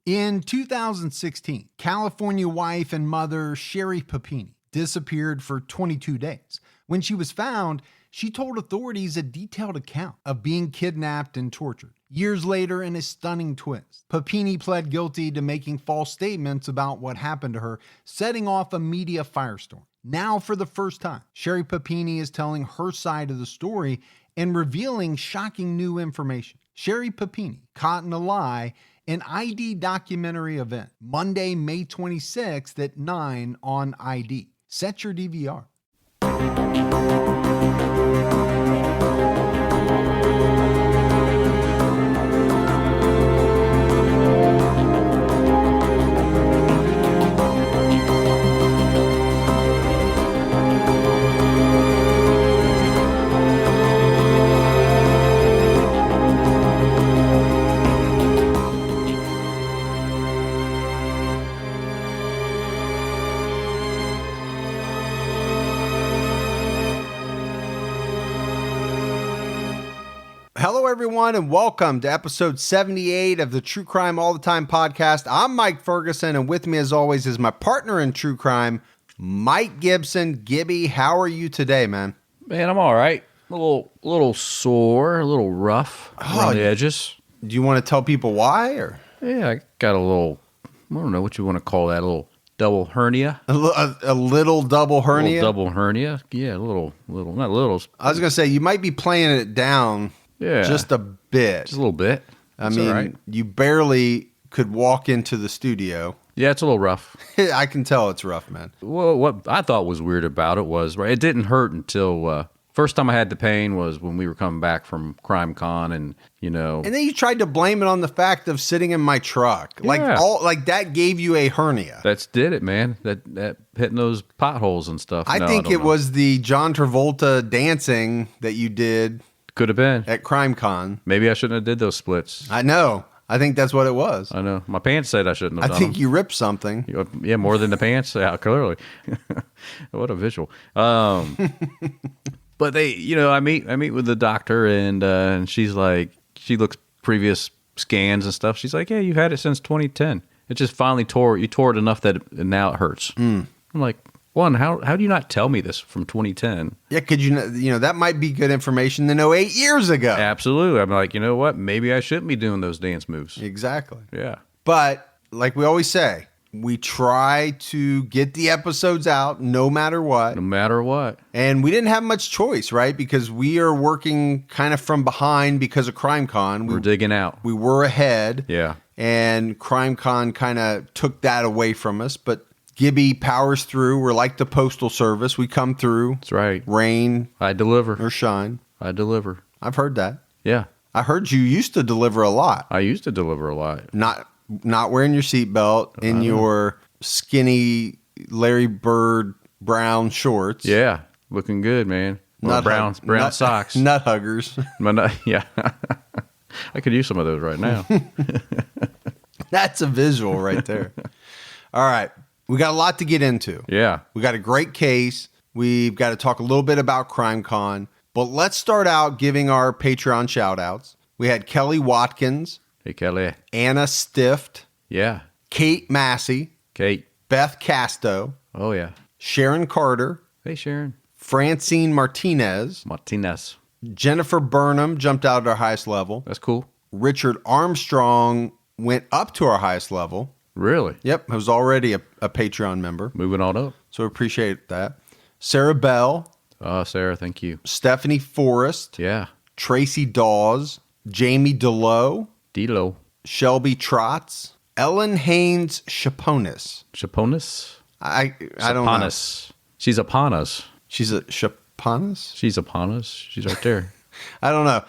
In 2016, California wife and mother Sherry Papini disappeared for 22 days. When she was found, she told authorities a detailed account of being kidnapped and tortured. Years later, in a stunning twist, Papini pled guilty to making false statements about what happened to her, setting off a media firestorm. Now, for the first time, Sherry Papini is telling her side of the story and revealing shocking new information. Sherry Papini, Caught in a Lie, an ID documentary event, Monday, May 26th at 9 on ID. Set your DVR. Hello, everyone, and welcome to episode 78 of the True Crime All the Time podcast. I'm Mike Ferguson, and with me, as always, is my partner in true crime, Mike Gibson. Gibby, how are you today, man? Man, I'm all right. A little sore, a little rough around the edges. Do you want to tell people why? Or yeah, I got a little, I don't know what you want to call that, a little double hernia. A little double hernia? A little double hernia. Yeah, a little, not little. I was going to say, you might be playing it down just a bit. Just a little bit. I mean, right. You barely could walk into the studio. Yeah, it's a little rough. I can tell it's rough, man. Well, what I thought was weird about it was, right, it didn't hurt until first time I had the pain was when we were coming back from Crime Con, and you know. And then you tried to blame it on the fact of sitting in my truck, yeah. like that gave you a hernia. That's did it, man. That hitting those potholes and stuff. I think it was the John Travolta dancing that you did. Could have been at Crime Con. Maybe I shouldn't have did those splits. I know. I think that's what it was. I know. My pants said I shouldn't have done I think them. you ripped something. Yeah, more than the pants. Yeah, clearly. What a visual. But they, I meet with the doctor, and she's like, she looks previous scans and stuff. She's like, yeah, you've had it since 2010. It just finally you tore it enough that now it hurts. I'm like, one, how do you not tell me this from 2010? Yeah, could you that might be good information to know 8 years ago. Absolutely. I'm like, you know what? Maybe I shouldn't be doing those dance moves. Exactly. Yeah. But like we always say, we try to get the episodes out no matter what. No matter what. And we didn't have much choice, right? Because we are working kind of from behind because of Crime Con. We're digging out. We were ahead. Yeah. And Crime Con kind of took that away from us. But Gibby powers through. We're like the Postal Service. We come through. That's right. Rain. I deliver. Or shine. I deliver. I've heard that. Yeah. I heard you used to deliver a lot. I used to deliver a lot. Not wearing your seatbelt in your skinny Larry Bird brown shorts. Yeah. Looking good, man. Brown socks. Nut huggers. Yeah. I could use some of those right now. That's a visual right there. All right. We got a lot to get into. Yeah. We got a great case. We've got to talk a little bit about Crime Con. But let's start out giving our Patreon shout-outs. We had Kelly Watkins. Hey, Kelly. Anna Stift. Yeah. Kate Massey. Kate. Beth Casto. Oh, yeah. Sharon Carter. Hey, Sharon. Francine Martinez. Jennifer Burnham jumped out at our highest level. That's cool. Richard Armstrong went up to our highest level. Really? Yep. I was already a Patreon member. Moving on up. So we appreciate that. Sarah Bell. Sarah, thank you. Stephanie Forrest. Yeah. Tracy Dawes. Jamie DeLoe. Shelby Trotz. Ellen Haynes Chaponis. I don't know. She's upon us. She's a Chaponis? She's upon us. She's right there. I don't know.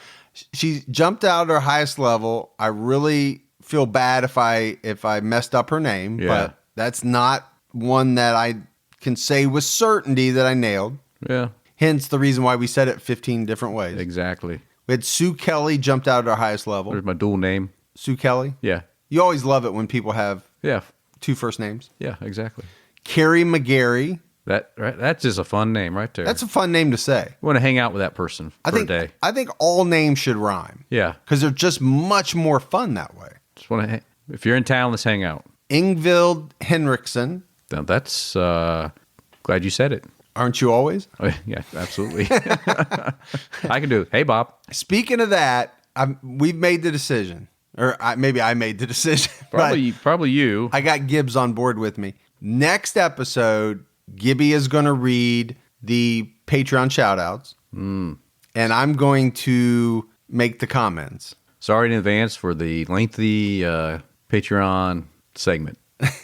She jumped out at her highest level. I really feel bad if I messed up her name, but that's not one that I can say with certainty that I nailed. Yeah. Hence the reason why we said it 15 different ways. Exactly. We had Sue Kelly jumped out at our highest level. There's my dual name. Sue Kelly? Yeah. You always love it when people have Yeah. 2 first names. Yeah, exactly. Carrie McGarry. That's just a fun name right there. That's a fun name to say. You want to hang out with that person for a day. I think all names should rhyme. Yeah. Because they're just much more fun that way. Just want to If you're in town, let's hang out. Ingvild Henriksen. Now that's glad you said it. Aren't you always? Oh, yeah, absolutely. I can do it. Hey, Bob. Speaking of that, we've made the decision. Or maybe I made the decision. Probably you. I got Gibbs on board with me. Next episode, Gibby is going to read the Patreon shout-outs. And I'm going to make the comments. Sorry in advance for the lengthy Patreon segment.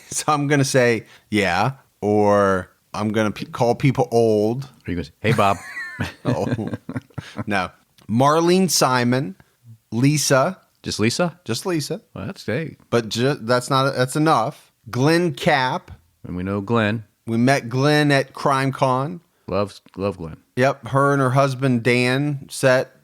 So I'm going to say, yeah, or I'm going to call people old. Or you going to say, hey, Bob. Oh, no. Marlene Simon, Lisa. Just Lisa? Just Lisa. Well, that's great. But that's enough. Glenn Cap. And we know Glenn. We met Glenn at CrimeCon. Love Glenn. Yep. Her and her husband, Dan,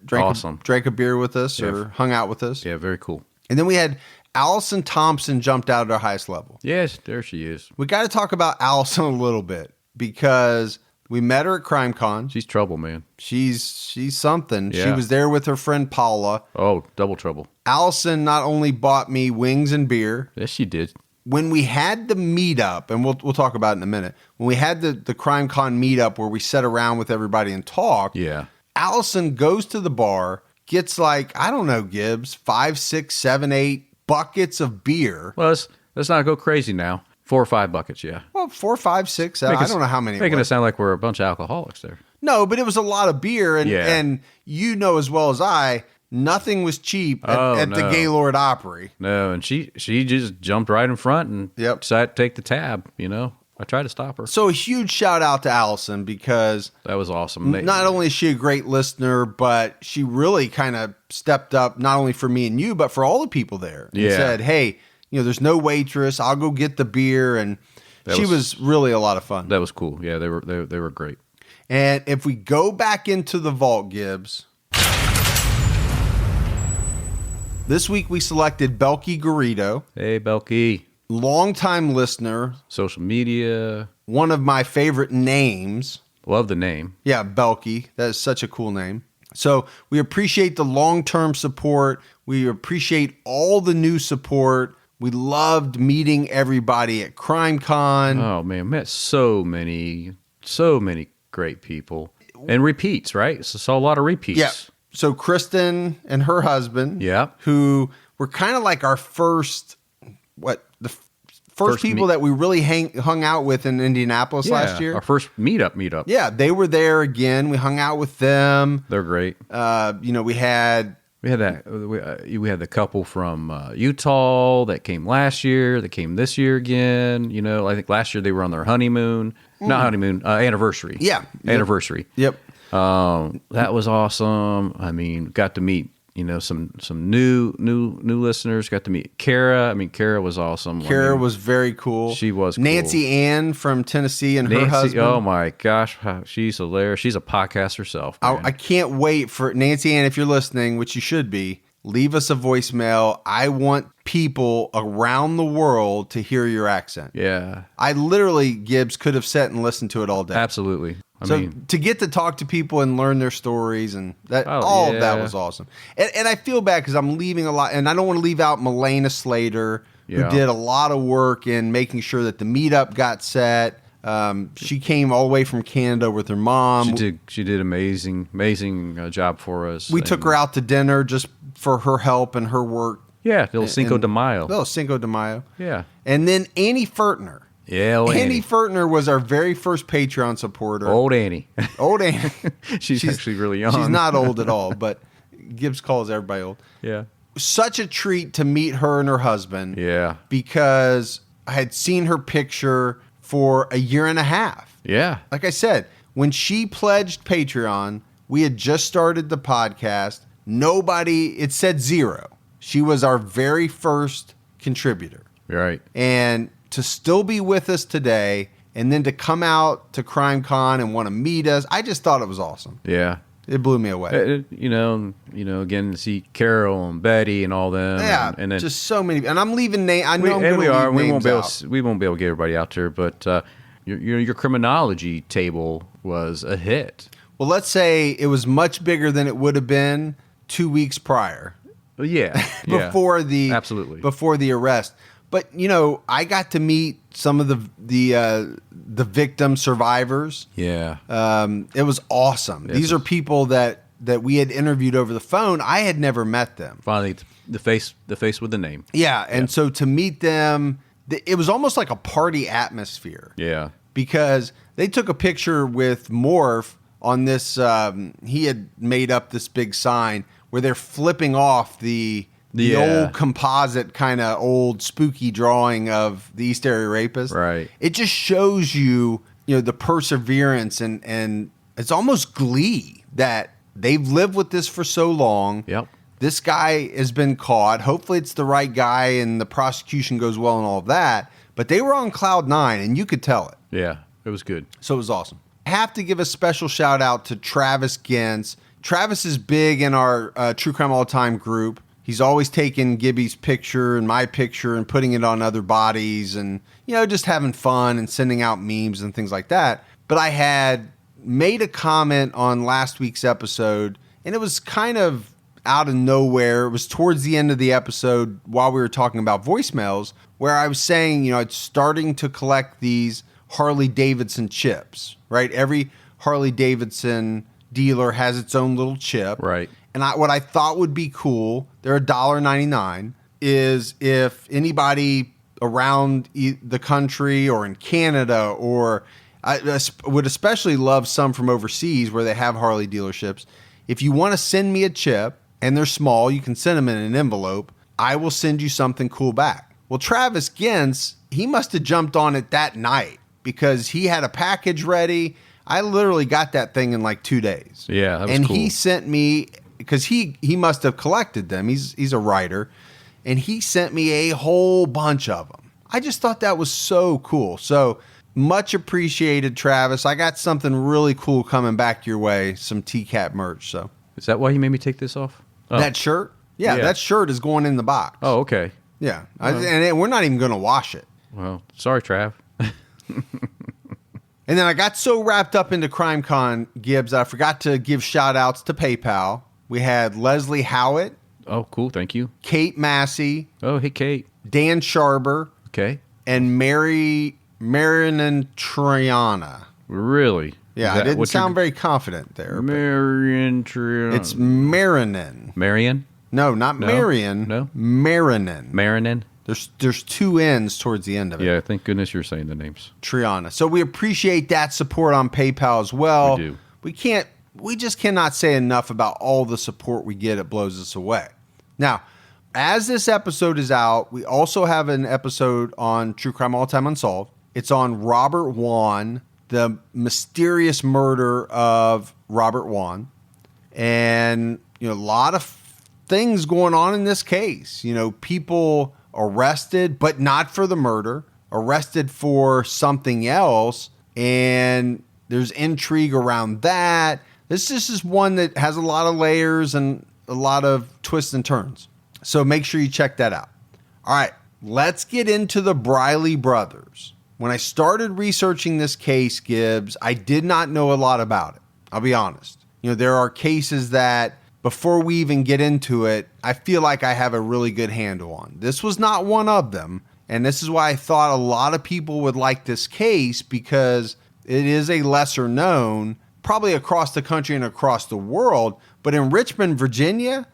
drank a beer with us or hung out with us. Yeah, very cool. And then we had Allison Thompson jumped out at our highest level. Yes, there she is. We got to talk about Allison a little bit because we met her at CrimeCon. She's trouble, man. She's something. Yeah. She was there with her friend Paula. Oh, double trouble. Allison not only bought me wings and beer. Yes, she did. When we had the meetup, and we'll talk about it in a minute. When we had the CrimeCon meetup where we sat around with everybody and talked. Yeah. Allison goes to the bar, gets like, I don't know, Gibbs, 5, 6, 7, 8 buckets of beer. Well, let's not go crazy now. 4 or 5 buckets, yeah. Well, 4, 5, 6, 7. I don't know how many. Making it sound like we're a bunch of alcoholics there. No, but it was a lot of beer, and you know as well as I, nothing was cheap at the Gaylord Opry. No, and she just jumped right in front and decided to take the tab. You know, I tried to stop her. So a huge shout out to Allison because that was awesome. Not only is she a great listener, but she really kind of stepped up not only for me and you, but for all the people there. And said, hey, there's no waitress. I'll go get the beer. And she was really a lot of fun. That was cool. Yeah, they were great. And if we go back into the vault, Gibbs, this week we selected Belky Garrido. Hey, Belky. Longtime listener. Social media. One of my favorite names. Love the name. Yeah, Belky. That is such a cool name. So we appreciate the long-term support. We appreciate all the new support. We loved meeting everybody at CrimeCon. Oh, man. Met so many great people. And repeats, right? So saw a lot of repeats. Yeah. So Kristen and her husband, who were kind of like our first people that we really hung out with in Indianapolis last year. Our first meetup. Yeah, they were there again. We hung out with them. They're great. We had the couple from Utah that came last year, that came this year again. I think last year they were on their honeymoon. Not honeymoon, anniversary. Yeah. Anniversary. Yep. That was awesome. I mean, got to meet, some new listeners. Got to meet Kara. I mean, Kara was awesome. Kara was very cool. She was cool. Nancy Ann from Tennessee and her husband. Oh my gosh, she's hilarious. She's a podcast herself. I can't wait for Nancy Ann, if you're listening, which you should be, leave us a voicemail. I want people around the world to hear your accent. Yeah. I literally, Gibbs, could have sat and listened to it all day. Absolutely. To get to talk to people and learn their stories and that, of that was awesome. And I feel bad because I'm leaving a lot, and I don't want to leave out Milena Slater, who did a lot of work in making sure that the meetup got set. She came all the way from Canada with her mom. She did amazing job for us. We took her out to dinner just for her help and her work. Yeah, little Cinco de Mayo. Little Cinco de Mayo. Yeah. And then Annie Fertner. Yeah, Annie Fertner was our very first Patreon supporter. Old Annie. Old Annie. she's actually really young. She's not old at all, but Gibbs calls everybody old. Yeah. Such a treat to meet her and her husband. Yeah. Because I had seen her picture for a year and a half. Yeah. Like I said, when she pledged Patreon, we had just started the podcast. It said 0. She was our very first contributor. Right. And to still be with us today and then to come out to CrimeCon and want to meet us, I just thought it was awesome. Yeah. It blew me away. Again, to see Carol and Betty and all them. Yeah, and then, just so many. And I'm leaving names. I know we are. We won't be able to get everybody out there, but your criminology table was a hit. Well, let's say it was much bigger than it would have been 2 weeks prior. Yeah. Absolutely. before the arrest. But I got to meet some of the victim survivors. Yeah. It was awesome. These are people that we had interviewed over the phone. I had never met them. Finally, the face with the name. Yeah, and so to meet them, it was almost like a party atmosphere. Yeah. Because they took a picture with Morph on this. He had made up this big sign where they're flipping off the old composite kind of old spooky drawing of the East Area Rapist. Right. It just shows you the perseverance and it's almost glee that they've lived with this for so long. Yep. This guy has been caught. Hopefully it's the right guy and the prosecution goes well and all of that. But they were on cloud nine and you could tell it. Yeah, it was good. So it was awesome. I have to give a special shout out to Travis Gintz. Travis is big in our True Crime All the Time group. He's always taking Gibby's picture and my picture and putting it on other bodies and, just having fun and sending out memes and things like that. But I had made a comment on last week's episode and it was kind of out of nowhere. It was towards the end of the episode while we were talking about voicemails where I was saying, it's starting to collect these Harley Davidson chips, right? Every Harley Davidson dealer has its own little chip. Right. And what I thought would be cool, they're $1.99, is if anybody around the country or in Canada, or I would especially love some from overseas where they have Harley dealerships. If you want to send me a chip and they're small, you can send them in an envelope. I will send you something cool back. Well, Travis Gintz, he must have jumped on it that night because he had a package ready. I literally got that thing in like 2 days. Yeah, that was and cool. He sent me, because he must have collected them. He's a writer. And he sent me a whole bunch of them. I just thought that was so cool. So much appreciated, Travis. I got something really cool coming back your way, some TCAT merch. So is that why you made me take this off? Oh. That shirt? Yeah, that shirt is going in the box. Oh, okay. Yeah. And we're not even going to wash it. Well, sorry, Trav. And then I got so wrapped up into CrimeCon, Gibbs, that I forgot to give shout outs to PayPal. We had Leslie Howitt. Oh, cool. Thank you. Kate Massey. Oh, hey, Kate. Dan Sharber. Okay. And Marinan Triana. Really? Yeah, I didn't sound very confident there. Marian Triana. It's Marinan. Marian? No, not Marian. No? Marinan. Marinan? There's two N's towards the end of it. Yeah, thank goodness you're saying the names. Triana. So we appreciate that support on PayPal as well. We do. We just cannot say enough about all the support we get. It blows us away. Now, as this episode is out, we also have an episode on True Crime All Time Unsolved. It's on Robert Wan, the mysterious murder of Robert Wan. And, a lot of things going on in this case. People arrested, but not for the murder, arrested for something else. And there's intrigue around that. This is one that has a lot of layers and a lot of twists and turns. So make sure you check that out. All right, let's get into the Briley Brothers. When I started researching this case, Gibbs, I did not know a lot about it. I'll be honest. There are cases that before we even get into it, I feel like I have a really good handle on. This was not one of them. And this is why I thought a lot of people would like this case, because it is a lesser known, probably across the country and across the world. But in Richmond, Virginia,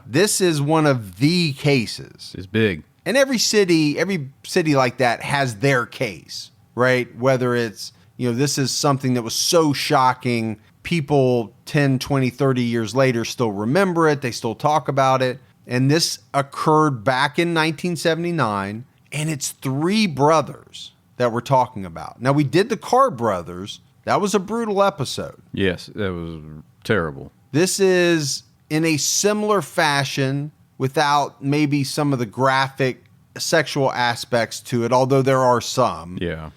this is one of the cases. It's big. And every city like that has their case, right? Whether it's, this is something that was so shocking, people 10, 20, 30 years later still remember it. They still talk about it. And this occurred back in 1979. And it's three brothers that we're talking about. Now, we did the Carr brothers. That was a brutal episode. Yes, that was terrible. This is in a similar fashion without maybe some of the graphic sexual aspects to it, although there are some. Yeah.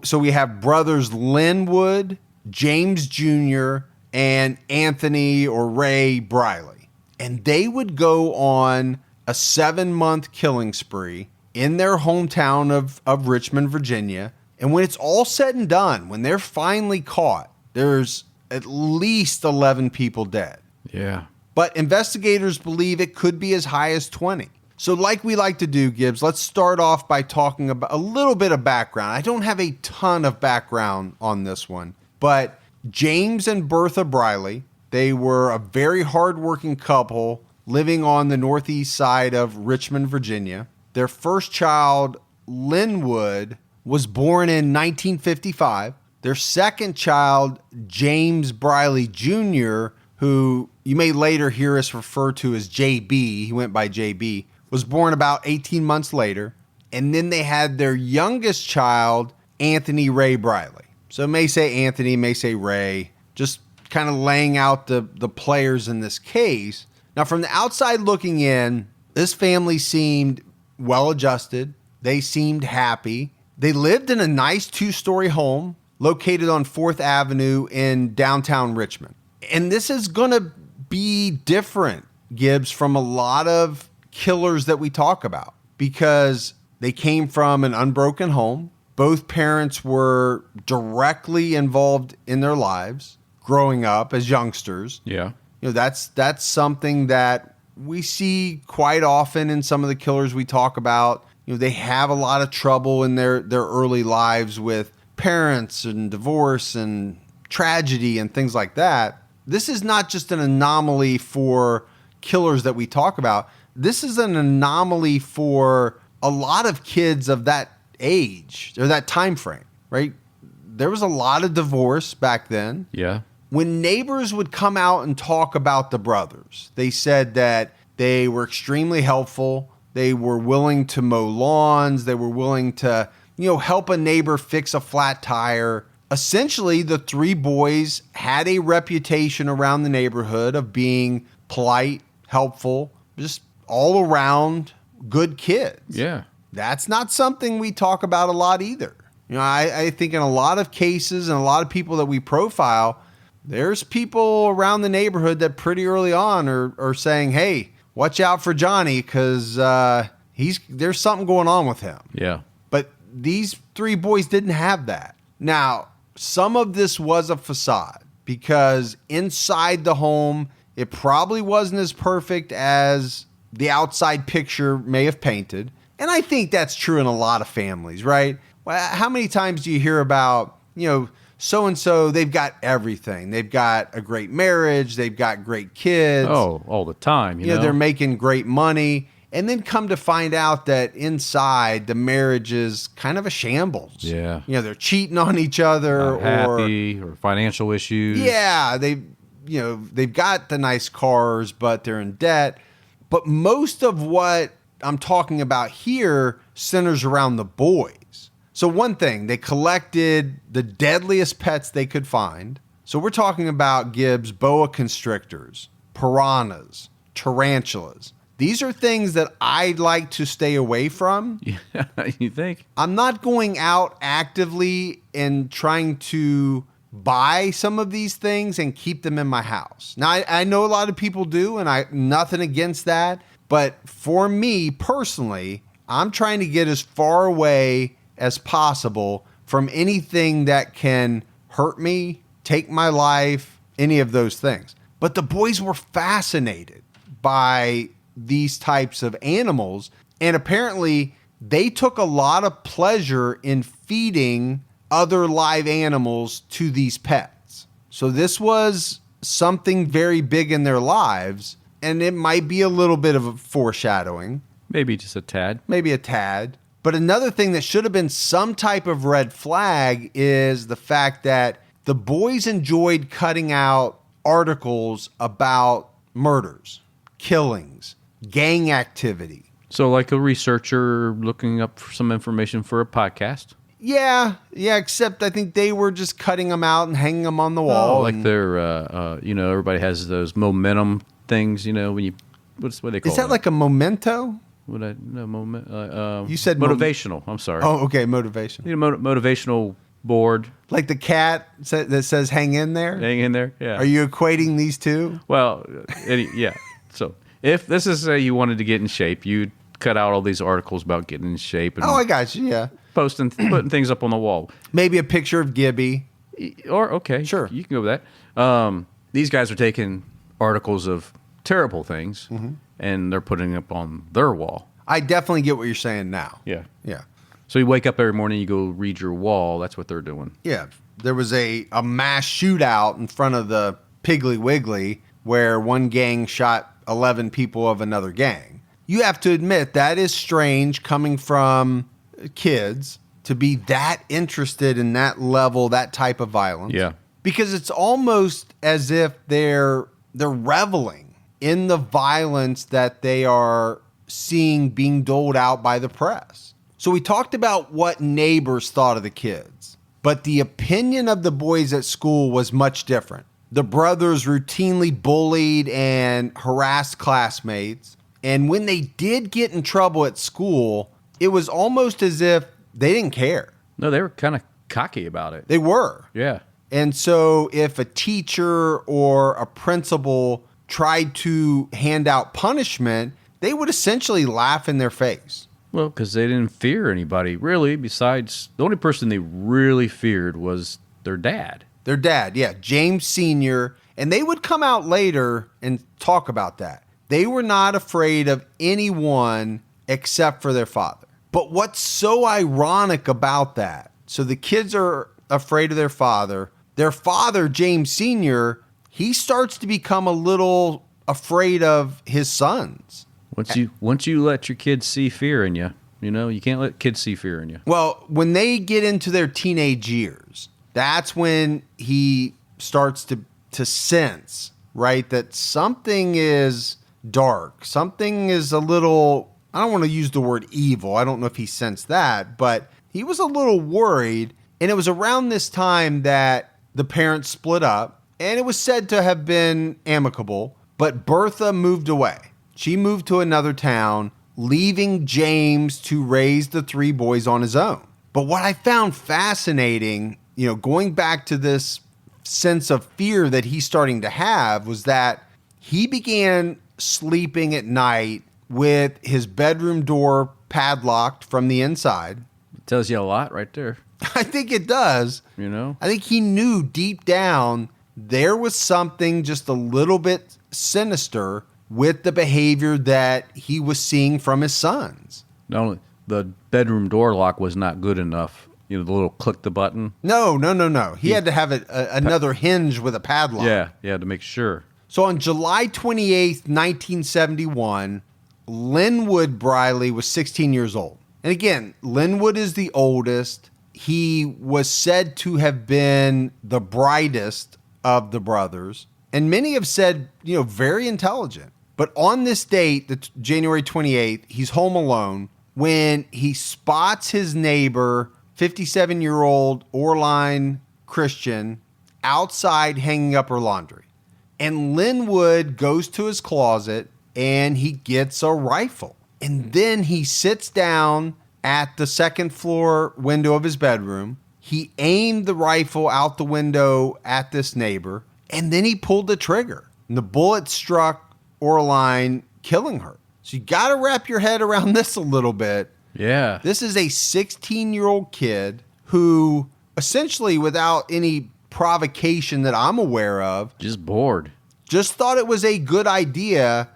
So we have brothers Linwood, James Jr., and Anthony or Ray Briley. And they would go on a 7-month killing spree in their hometown of Richmond, Virginia. And when it's all said and done, when they're finally caught, there's at least 11 people dead. Yeah. but investigators believe it could be as high as 20. So like we like to do, Gibbs, let's start off by talking about a little bit of background. I don't have a ton of background on this one, but James and Bertha Briley, they were a very hardworking couple living on the northeast side of Richmond, Virginia. Their first child, Linwood, was born in 1955. Their second child, James Briley Jr., who you may later hear us refer to as JB, he went by JB, was born about 18 months later. And then they had their youngest child, Anthony Ray Briley. So it may say Anthony, may say Ray, just kind of laying out the players in this case. Now, from the outside looking in, this family seemed well-adjusted. They seemed happy. They lived in a nice 2-story home located on 4th Avenue in downtown Richmond. And this is going to be different, Gibbs, from a lot of killers that we talk about because they came from an unbroken home. Both parents were directly involved in their lives growing up as youngsters. Yeah. That's something that we see quite often in some of the killers we talk about. They have a lot of trouble in their early lives with parents and divorce and tragedy and things like that. This is not just an anomaly for killers that we talk about. This is an anomaly for a lot of kids of that age or that time frame, right? There was a lot of divorce back then. Yeah. When neighbors would come out and talk about the brothers, they said that they were extremely helpful. They were willing to mow lawns. They were willing to, help a neighbor fix a flat tire. Essentially, the 3 boys had a reputation around the neighborhood of being polite, helpful, just all around good kids. Yeah. That's not something we talk about a lot either. I think in a lot of cases and a lot of people that we profile, there's people around the neighborhood that pretty early on are saying, hey, watch out for Johnny because there's something going on with him. Yeah. But these 3 boys didn't have that. Now, some of this was a facade because inside the home, it probably wasn't as perfect as the outside picture may have painted. And I think that's true in a lot of families, right? How many times do you hear about, so-and-so, they've got everything. They've got a great marriage. They've got great kids. Oh, all the time, you know? They're making great money. And then come to find out that inside the marriage is kind of a shambles. Yeah. They're cheating on each other. Happy or financial issues. Yeah. They've got the nice cars, but they're in debt. But most of what I'm talking about here centers around the boys. So one thing, they collected the deadliest pets they could find. So we're talking about, Gibbs, boa constrictors, piranhas, tarantulas. These are things that I'd like to stay away from. Yeah, you think? I'm not going out actively and trying to buy some of these things and keep them in my house. Now, I know a lot of people do, and nothing against that. But for me personally, I'm trying to get as far away as possible from anything that can hurt me, take my life, any of those things. But the boys were fascinated by these types of animals, and apparently they took a lot of pleasure in feeding other live animals to these pets. So this was something very big in their lives, and it might be a little bit of a foreshadowing. Maybe just a tad. Maybe a tad. But another thing that should have been some type of red flag is the fact that the boys enjoyed cutting out articles about murders, killings, gang activity. So like a researcher looking up for some information for a podcast? Yeah, except I think they were just cutting them out and hanging them on the wall. Like they're, everybody has those momentum things, when you, what do they call it? Is that like a memento? You said motivational. I'm sorry. Oh, okay, motivation. Motivational board. Like the cat that says hang in there? Hang in there, yeah. Are you equating these two? Well, yeah. So if this is you wanted to get in shape, you'd cut out all these articles about getting in shape. And I got you, yeah. Putting things up on the wall. Maybe a picture of Gibby. Or, okay. Sure. You can go with that. These guys are taking articles of terrible things, and they're putting it up on their wall. I definitely get what you're saying now. Yeah. Yeah. So you wake up every morning, you go read your wall. That's what they're doing. Yeah. There was a mass shootout in front of the Piggly Wiggly where one gang shot 11 people of another gang. You have to admit that is strange coming from kids to be that interested in that level, that type of violence. Yeah. Because it's almost as if they're reveling in the violence that they are seeing being doled out by the press. So we talked about what neighbors thought of the kids, but the opinion of the boys at school was much different. The brothers routinely bullied and harassed classmates, and when they did get in trouble at school, it was almost as if they didn't care. No, they were kind of cocky about it. They were. Yeah. And so if a teacher or a principal tried to hand out punishment, they would essentially laugh in their face. Well, because they didn't fear anybody, really, besides the only person they really feared was their dad. Their dad, yeah, James Sr., and they would come out later and talk about that. They were not afraid of anyone except for their father. But what's so ironic about that, so the kids are afraid of their father, James Sr., he starts to become a little afraid of his sons. Once you let your kids see fear in you, you can't let kids see fear in you. Well, when they get into their teenage years, that's when he starts to sense, right, that something is dark. Something is a little, I don't want to use the word evil. I don't know if he sensed that, but he was a little worried. And it was around this time that the parents split up, and it was said to have been amicable, but Bertha moved away. She moved to another town, leaving James to raise the three boys on his own. But what I found fascinating, going back to this sense of fear that he's starting to have, was that he began sleeping at night with his bedroom door padlocked from the inside. It tells you a lot right there. I think it does. I think he knew deep down there was something just a little bit sinister with the behavior that he was seeing from his sons. Not only the bedroom door lock was not good enough. The little click the button. No. He had to have another hinge with a padlock. Yeah, to make sure. So on July 28th, 1971, Linwood Briley was 16 years old. And again, Linwood is the oldest. He was said to have been the brightest of the brothers. And many have said, very intelligent. But on this date, January 28th, he's home alone when he spots his neighbor, 57-year-old Orline Christian, outside hanging up her laundry. And Linwood goes to his closet and he gets a rifle. And then he sits down at the second floor window of his bedroom. He aimed the rifle out the window at this neighbor, and then he pulled the trigger. And the bullet struck Orline, killing her. So you got to wrap your head around this a little bit. Yeah. This is a 16-year-old kid who essentially, without any provocation that I'm aware of, just bored. Just thought it was a good idea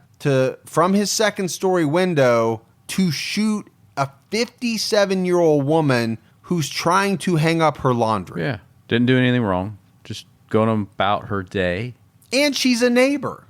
from his second story window to shoot a 57-year-old woman who's trying to hang up her laundry. Yeah. Didn't do anything wrong. Just going about her day. And she's a neighbor.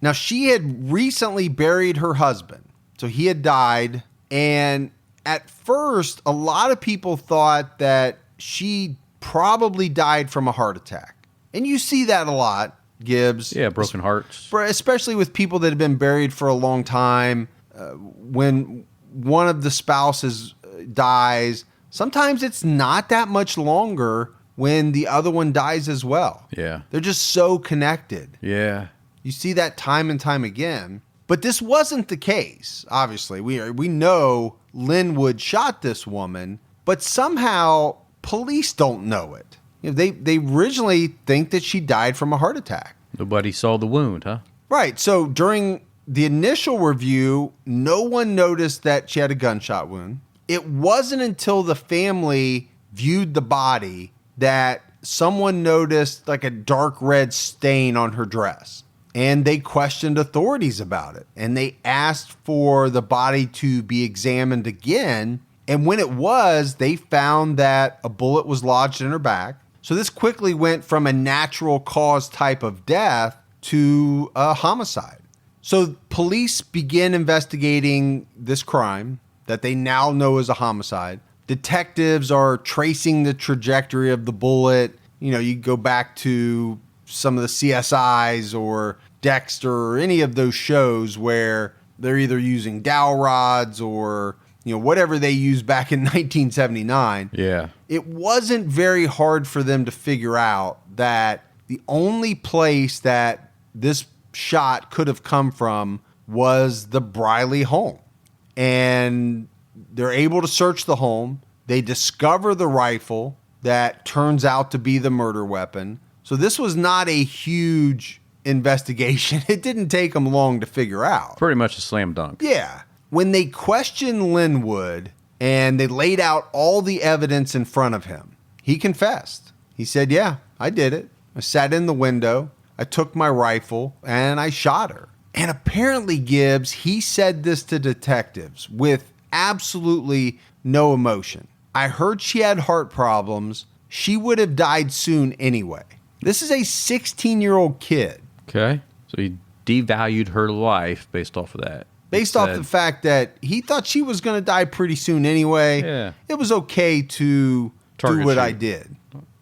Now, she had recently buried her husband. So he had died. And at first, a lot of people thought that she probably died from a heart attack. And you see that a lot, Gibbs. Yeah, broken hearts. Especially with people that have been buried for a long time. When one of the spouses dies, sometimes it's not that much longer when the other one dies as well. Yeah. They're just so connected. Yeah. You see that time and time again. But this wasn't the case, obviously. We know Linwood shot this woman, but somehow police don't know it. They originally think that she died from a heart attack. Nobody saw the wound, huh? Right. So during the initial review, no one noticed that she had a gunshot wound. It wasn't until the family viewed the body that someone noticed like a dark red stain on her dress. and they questioned authorities about it. And they asked for the body to be examined again. And when it was, they found that a bullet was lodged in her back. So this quickly went from a natural cause type of death to a homicide. So police begin investigating this crime that they now know is a homicide. Detectives are tracing the trajectory of the bullet. You know, you go back to some of the CSIs or Dexter or any of those shows where they're either using dowel rods or, you know, whatever they used back in 1979. Yeah. It wasn't very hard for them to figure out that the only place that this shot could have come from was the Briley home. And they're able to search the home. They discover the rifle that turns out to be the murder weapon. So this was not a huge investigation. It didn't take them long to figure out. Pretty much a slam dunk. Yeah. When they questioned Linwood and they laid out all the evidence in front of him, he confessed. He said, yeah, I did it. I sat in the window. I took my rifle and I shot her. And apparently, Gibbs, he said this to detectives with absolutely no emotion. I heard she had heart problems. She would have died soon anyway. This is a 16-year-old kid. Okay. So he devalued her life based off of that. Based off the fact that he thought she was going to die pretty soon anyway. Yeah. It was okay to do what I did.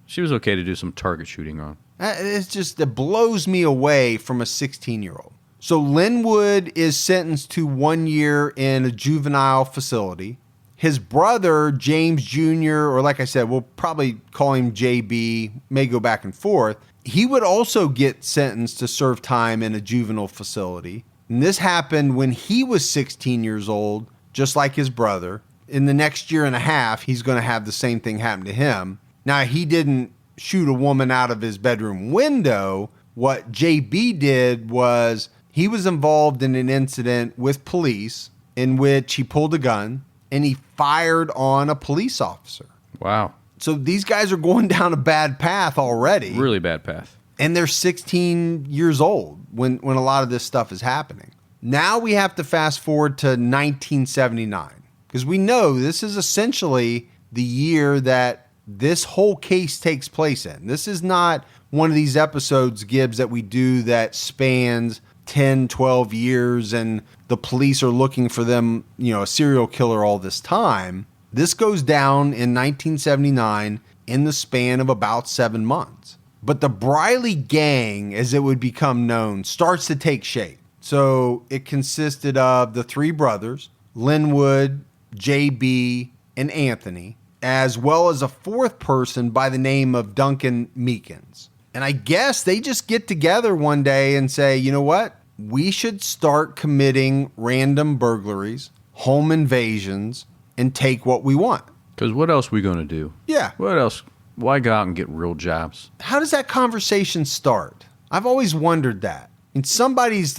She was okay to do some target shooting on. It blows me away from a 16-year-old. So Linwood is sentenced to 1 year in a juvenile facility. His brother, James Jr., or like I said, we'll probably call him JB, may go back and forth. He would also get sentenced to serve time in a juvenile facility. And this happened when he was 16 years old, just like his brother. In the next year and a half, he's going to have the same thing happen to him. Now, he didn't shoot a woman out of his bedroom window. What JB did was he was involved in an incident with police in which he pulled a gun and he fired on a police officer. Wow. So these guys are going down a bad path already. Really bad path. And they're 16 years old when a lot of this stuff is happening. Now we have to fast forward to 1979 because we know this is essentially the year that this whole case takes place in. This is not one of these episodes, Gibbs, that we do that spans 10, 12 years and the police are looking for them, you know, a serial killer all this time. This goes down in 1979 in the span of about 7 months. But the Briley gang, as it would become known, starts to take shape. So it consisted of the three brothers, Linwood, JB, and Anthony, as well as a fourth person by the name of Duncan Meekins. And I guess they just get together one day and say, you know what? We should start committing random burglaries, home invasions, and take what we want. Because what else are we going to do? Yeah. What else? Why go out and get real jobs? How does that conversation start? I've always wondered that. And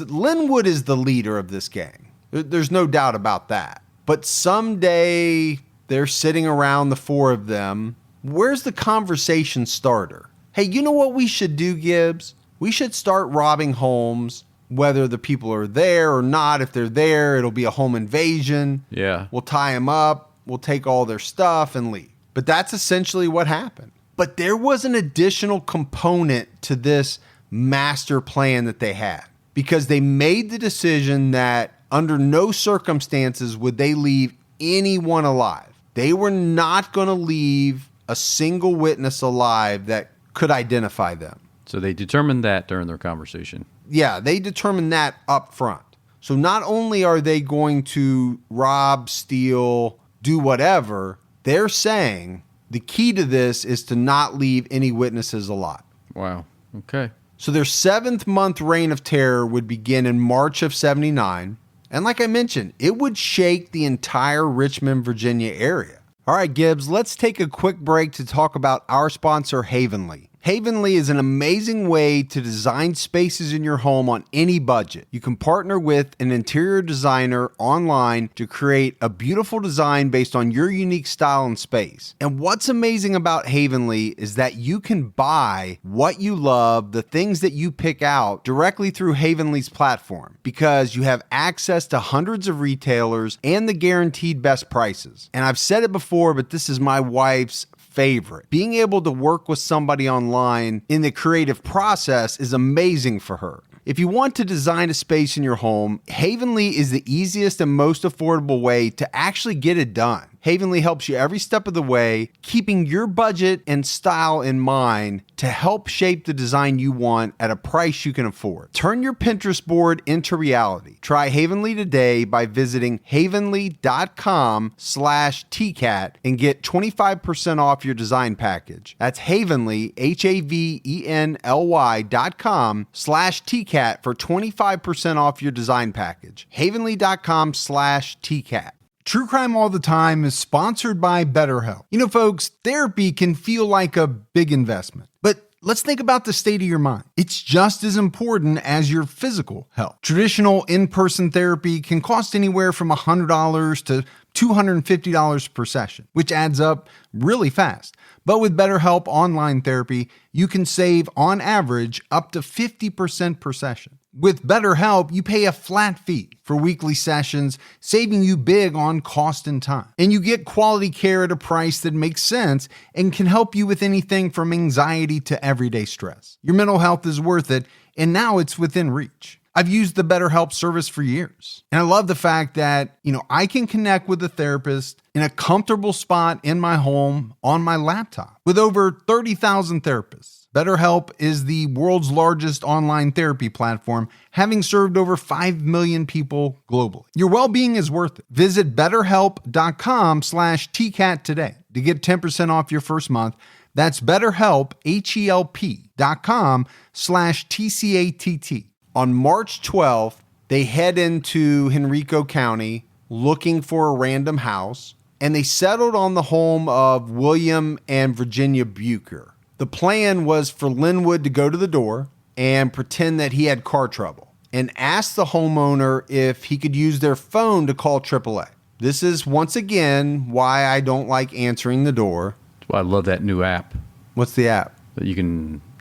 Linwood is the leader of this gang. There's no doubt about that. But someday they're sitting around, the four of them. Where's the conversation starter? Hey, you know what we should do, Gibbs? We should start robbing homes, whether the people are there or not. If they're there, it'll be a home invasion. Yeah. We'll tie them up. We'll take all their stuff and leave. But that's essentially what happened. But there was an additional component to this master plan that they had because they made the decision that under no circumstances would they leave anyone alive. They were not going to leave a single witness alive that could identify them. So they determined that during their conversation. Yeah, they determined that up front. So not only are they going to rob, steal, do whatever, they're saying the key to this is to not leave any witnesses alive. Wow. Okay. So their 7th month reign of terror would begin in March of 79. And like I mentioned, it would shake the entire Richmond, Virginia area. All right, Gibbs, let's take a quick break to talk about our sponsor, Havenly. Havenly is an amazing way to design spaces in your home on any budget. You can partner with an interior designer online to create a beautiful design based on your unique style and space. And what's amazing about Havenly is that you can buy what you love, the things that you pick out directly through Havenly's platform, because you have access to hundreds of retailers and the guaranteed best prices. And I've said it before, but this is my wife's favorite. Being able to work with somebody online in the creative process is amazing for her. If you want to design a space in your home, Havenly is the easiest and most affordable way to actually get it done. Havenly helps you every step of the way, keeping your budget and style in mind to help shape the design you want at a price you can afford. Turn your Pinterest board into reality. Try Havenly today by visiting havenly.com/tcat and get 25% off your design package. That's Havenly, HAVENLY.com/tcat for 25% off your design package. Havenly.com/tcat. True Crime All the Time is sponsored by BetterHelp. You know, folks, therapy can feel like a big investment, but let's think about the state of your mind. It's just as important as your physical health. Traditional in-person therapy can cost anywhere from $100 to $250 per session, which adds up really fast. But with BetterHelp Online Therapy, you can save, on average, up to 50% per session. With BetterHelp, you pay a flat fee for weekly sessions, saving you big on cost and time. And you get quality care at a price that makes sense and can help you with anything from anxiety to everyday stress. Your mental health is worth it, and now it's within reach. I've used the BetterHelp service for years, and I love the fact that, I can connect with a therapist in a comfortable spot in my home on my laptop. With over 30,000 therapists, BetterHelp is the world's largest online therapy platform, having served over 5 million people globally. Your well-being is worth it. Visit betterhelp.com/tcat today to get 10% off your first month. That's BetterHelp, HELP.com/TCATT. On March 12th, they head into Henrico County looking for a random house, and they settled on the home of William and Virginia Bucher. The plan was for Linwood to go to the door and pretend that he had car trouble and ask the homeowner if he could use their phone to call AAA. This is, once again, why I don't like answering the door. That's why I love that new app. What's the app? That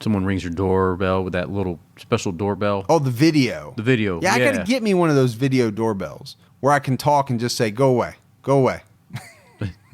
someone rings your doorbell with that little special doorbell. Oh, the video. The video. Yeah, I got to get me one of those video doorbells where I can talk and just say, go away, go away.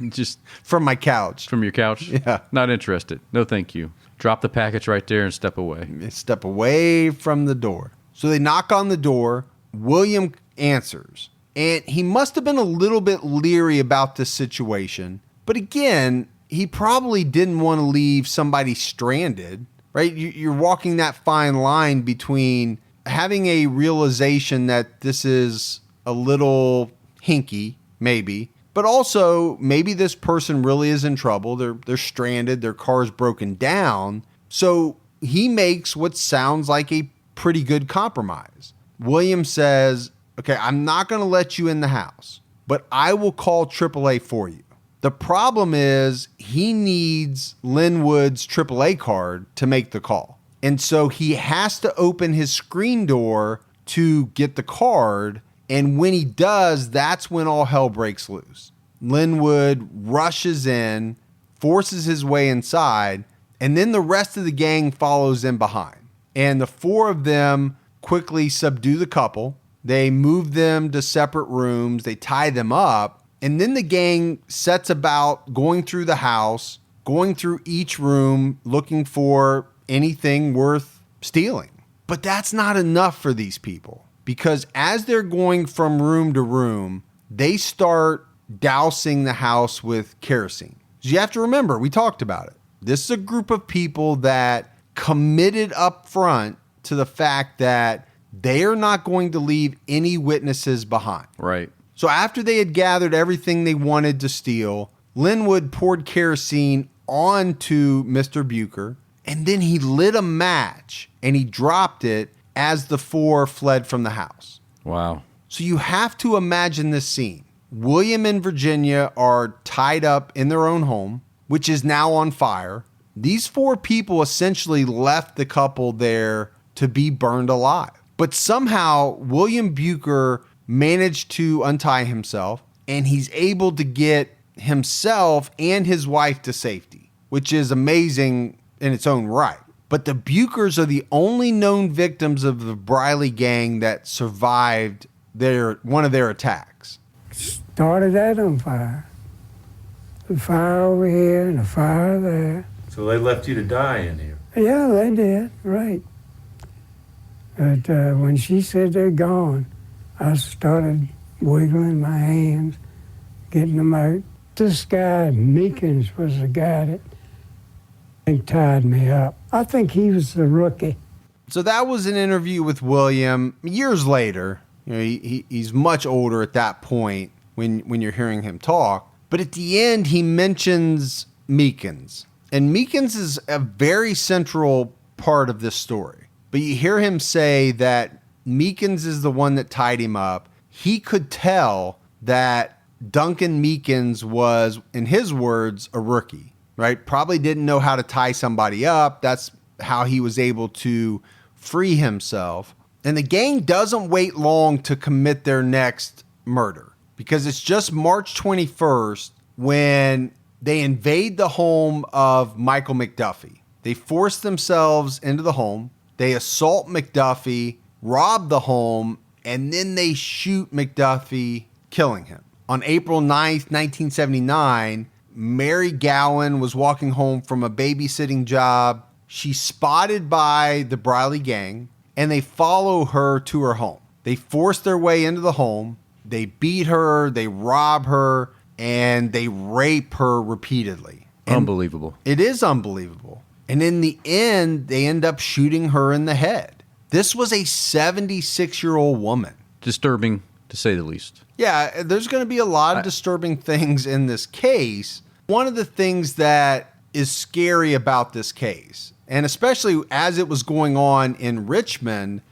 Just from my couch. From your couch? Yeah. Not interested. No, thank you. Drop the package right there and step away. Step away from the door. So they knock on the door. William answers. And he must have been a little bit leery about this situation. But again, he probably didn't want to leave somebody stranded, right? You're walking that fine line between having a realization that this is a little hinky, maybe, but also maybe this person really is in trouble. They're stranded. Their car's broken down. So he makes what sounds like a pretty good compromise. William says, okay, I'm not going to let you in the house, but I will call AAA for you. The problem is he needs Linwood's AAA card to make the call. And so he has to open his screen door to get the card. And when he does, that's when all hell breaks loose. Linwood rushes in, forces his way inside, and then the rest of the gang follows in behind. And the four of them quickly subdue the couple. They move them to separate rooms. They tie them up. And then the gang sets about going through the house, going through each room, looking for anything worth stealing. But that's not enough for these people, because as they're going from room to room, they start dousing the house with kerosene. So you have to remember, we talked about it. This is a group of people that committed up front to the fact that they are not going to leave any witnesses behind. Right. So after they had gathered everything they wanted to steal, Linwood poured kerosene onto Mr. Bucher, and then he lit a match and he dropped it as the four fled from the house. Wow. So you have to imagine this scene. William and Virginia are tied up in their own home, which is now on fire. These 4 people essentially left the couple there to be burned alive. But somehow William Bucher managed to untie himself, and he's able to get himself and his wife to safety, which is amazing in its own right. But the Buchers are the only known victims of the Briley gang that survived one of their attacks. Started that on fire. The fire over here and the fire there. So they left you to die in here? Yeah, they did, right. But when she said they're gone, I started wiggling my hands, getting them out. This guy, Meekins, was the guy that tied me up. I think he was the rookie. So that was an interview with William years later. He's much older at that point when you're hearing him talk. But at the end, he mentions Meekins. And Meekins is a very central part of this story. But you hear him say that Meekins is the one that tied him up. He could tell that Duncan Meekins was, in his words, a rookie, right? Probably didn't know how to tie somebody up. That's how he was able to free himself. And the gang doesn't wait long to commit their next murder, because it's just March 21st when they invade the home of Michael McDuffie. They force themselves into the home. They assault McDuffie, rob the home, and then they shoot McDuffie, killing him. On April 9th, 1979, Mary Gowan was walking home from a babysitting job. She's spotted by the Briley gang, and they follow her to her home. They force their way into the home. They beat her, they rob her, and they rape her repeatedly. And unbelievable. it is unbelievable. And in the end, they end up shooting her in the head. This was a 76-year-old woman. Disturbing, to say the least. Yeah, there's going to be a lot of disturbing things in this case. One of the things that is scary about this case, and especially as it was going on in Richmond,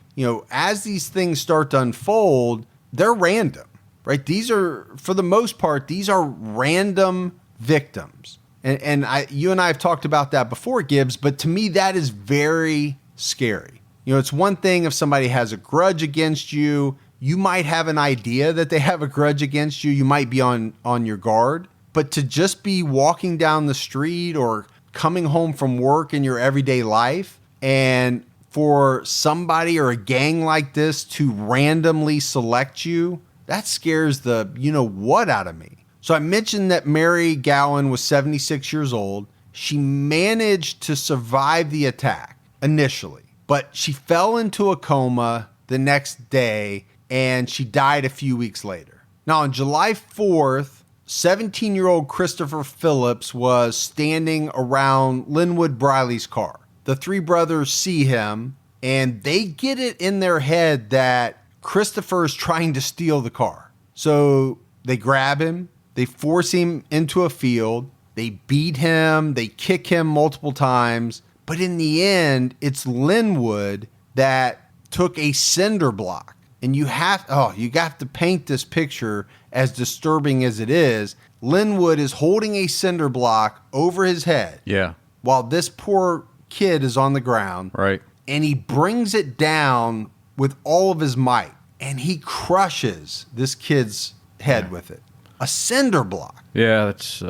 as these things start to unfold, they're random, right? These are, for the most part, these are random victims. And you and I have talked about that before, Gibbs, but to me, that is very scary. It's one thing if somebody has a grudge against you. You might have an idea that they have a grudge against you. You might be on your guard. But to just be walking down the street or coming home from work in your everyday life, and for somebody or a gang like this to randomly select you, that scares the what out of me. So I mentioned that Mary Gowan was 76 years old. She managed to survive the attack initially, but she fell into a coma the next day, and she died a few weeks later. Now, on July 4th, 17-year-old Christopher Phillips was standing around Linwood Briley's car. The 3 brothers see him, and they get it in their head that Christopher is trying to steal the car. So they grab him, they force him into a field, they beat him, they kick him multiple times. But in the end, it's Linwood that took a cinder block. And you have to paint this picture as disturbing as it is. Linwood is holding a cinder block over his head. Yeah. While this poor kid is on the ground. Right. And he brings it down with all of his might. And he crushes this kid's head with it. A cinder block. Yeah, that's,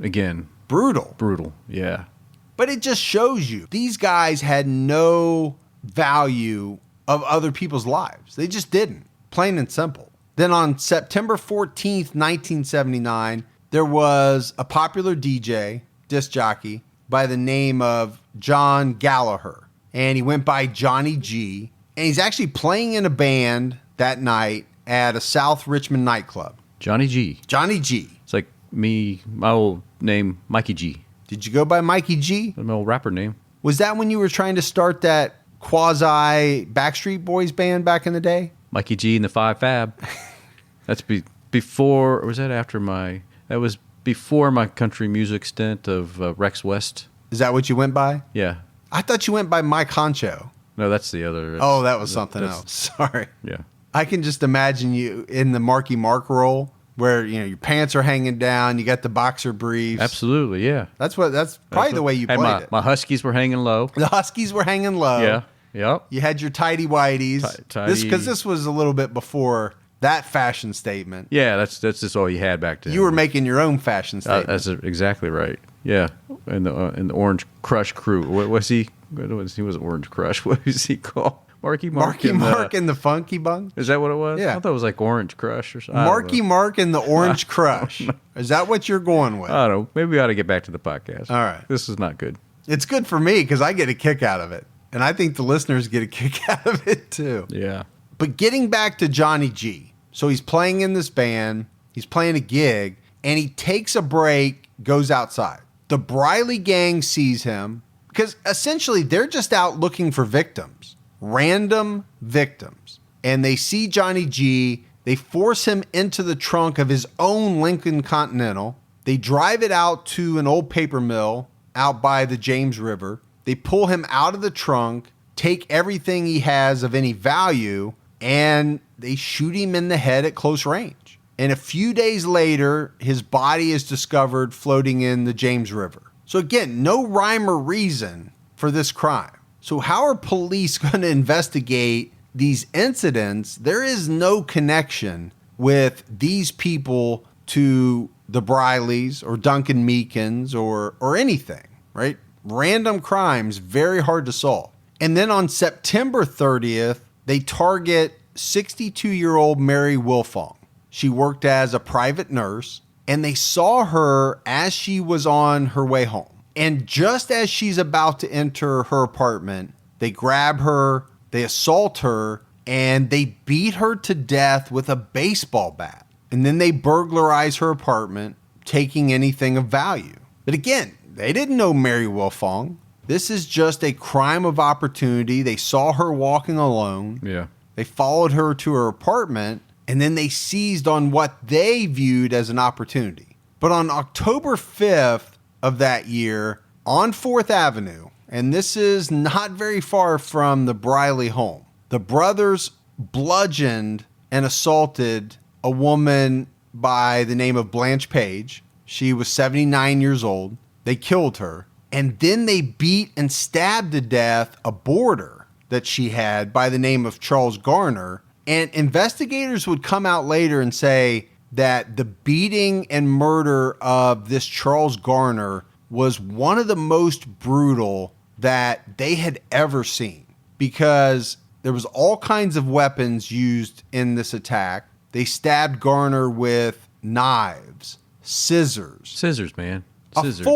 again. Brutal. Brutal, yeah. But it just shows you, these guys had no value of other people's lives. They just didn't. Plain and simple. Then on September 14th, 1979, there was a popular DJ, disc jockey, by the name of John Gallagher. And he went by Johnny G. And he's actually playing in a band that night at a South Richmond nightclub. Johnny G. Johnny G. It's like me, my old name, Mikey G. Did you go by Mikey G? That's my old rapper name. Was that when you were trying to start that quasi Backstreet Boys band back in the day? Mikey G and the Five Fab. That's before, or was that after that was before my country music stint of Rex West. Is that what you went by? Yeah. I thought you went by Mike Honcho. No, that's the other. That was something else. Sorry. Yeah. I can just imagine you in the Marky Mark role where, your pants are hanging down, you got the boxer briefs. Absolutely, yeah. That's probably the way you played it. My Huskies were hanging low. The Huskies were hanging low. Yeah, yep. You had your tidy whities. Because this was a little bit before that fashion statement. Yeah, that's just all you had back then. You were making your own fashion statement. That's exactly right. Yeah, in the Orange Crush crew. What was he? He was Orange Crush. What was he called? Marky Mark and the Funky Bunch? Is that what it was? Yeah. I thought it was like Orange Crush or something. Marky Mark and the Orange Crush. Is that what you're going with? I don't know. Maybe we ought to get back to the podcast. All right. This is not good. It's good for me because I get a kick out of it. And I think the listeners get a kick out of it too. Yeah. But getting back to Johnny G. So he's playing in this band. He's playing a gig. And he takes a break, goes outside. The Briley gang sees him because essentially they're just out looking for victims. Random victims. And they see Johnny G. They force him into the trunk of his own Lincoln Continental. They drive it out to an old paper mill out by the James River. They pull him out of the trunk, take everything he has of any value, and they shoot him in the head at close range. And a few days later, his body is discovered floating in the James River. So again, no rhyme or reason for this crime. So how are police going to investigate these incidents? There is no connection with these people to the Brileys or Duncan Meekins or anything, right? Random crimes, very hard to solve. And then on September 30th, they target 62-year-old Mary Wilfong. She worked as a private nurse, and they saw her as she was on her way home. And just as she's about to enter her apartment, they grab her, they assault her, and they beat her to death with a baseball bat. And then they burglarize her apartment, taking anything of value. But again, they didn't know Mary Wilfong. This is just a crime of opportunity. They saw her walking alone. Yeah. They followed her to her apartment, and then they seized on what they viewed as an opportunity. But on October 5th of that year, on 4th Avenue, and this is not very far from the Briley home, the brothers bludgeoned and assaulted a woman by the name of Blanche Page. She was 79 years old. They killed her. And then they beat and stabbed to death a boarder that she had by the name of Charles Garner. And investigators would come out later and say that the beating and murder of this Charles Garner was one of the most brutal that they had ever seen, because there was all kinds of weapons used in this attack. They stabbed Garner with knives, scissors. Scissors, man. Scissors.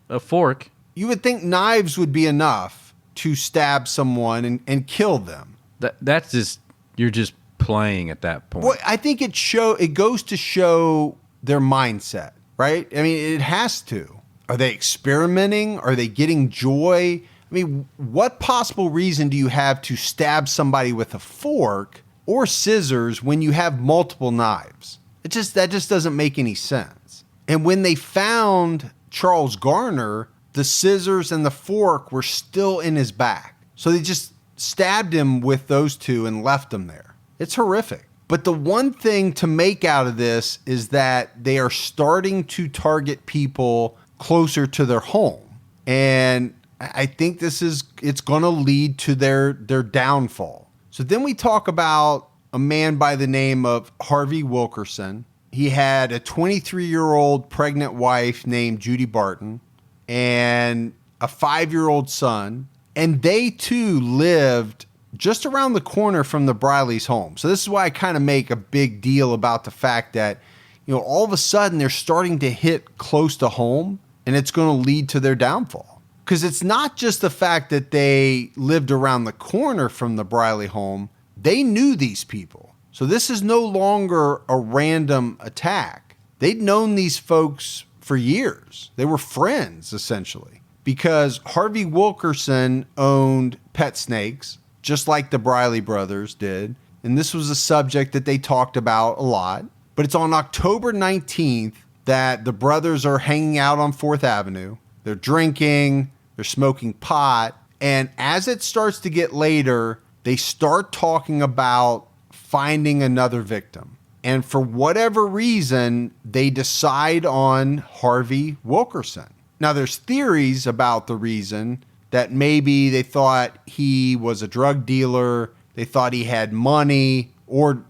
A fork. You would think knives would be enough to stab someone and kill them. That's just, you're just playing at that point. Well, I think it goes to show their mindset, right? I mean, it has to. Are they experimenting? Are they getting joy? I mean, what possible reason do you have to stab somebody with a fork or scissors when you have multiple knives? That just doesn't make any sense. And when they found Charles Garner, the scissors and the fork were still in his back. So they just stabbed him with those two and left him there. It's horrific. But the one thing to make out of this is that they are starting to target people closer to their home. And I think it's going to lead to their downfall. So then we talk about a man by the name of Harvey Wilkerson. He had a 23-year-old pregnant wife named Judy Barton and a 5-year-old son. And they too lived just around the corner from the Briley's home. So this is why I kind of make a big deal about the fact that, all of a sudden they're starting to hit close to home, and it's going to lead to their downfall. Because it's not just the fact that they lived around the corner from the Briley home. They knew these people. So this is no longer a random attack. They'd known these folks for years. They were friends, essentially, because Harvey Wilkerson owned pet snakes, just like the Briley brothers did. And this was a subject that they talked about a lot. But it's on October 19th that the brothers are hanging out on 4th Avenue. They're drinking, they're smoking pot. And as it starts to get later, they start talking about finding another victim. And for whatever reason, they decide on Harvey Wilkerson. Now, there's theories about the reason, that maybe they thought he was a drug dealer, they thought he had money, or,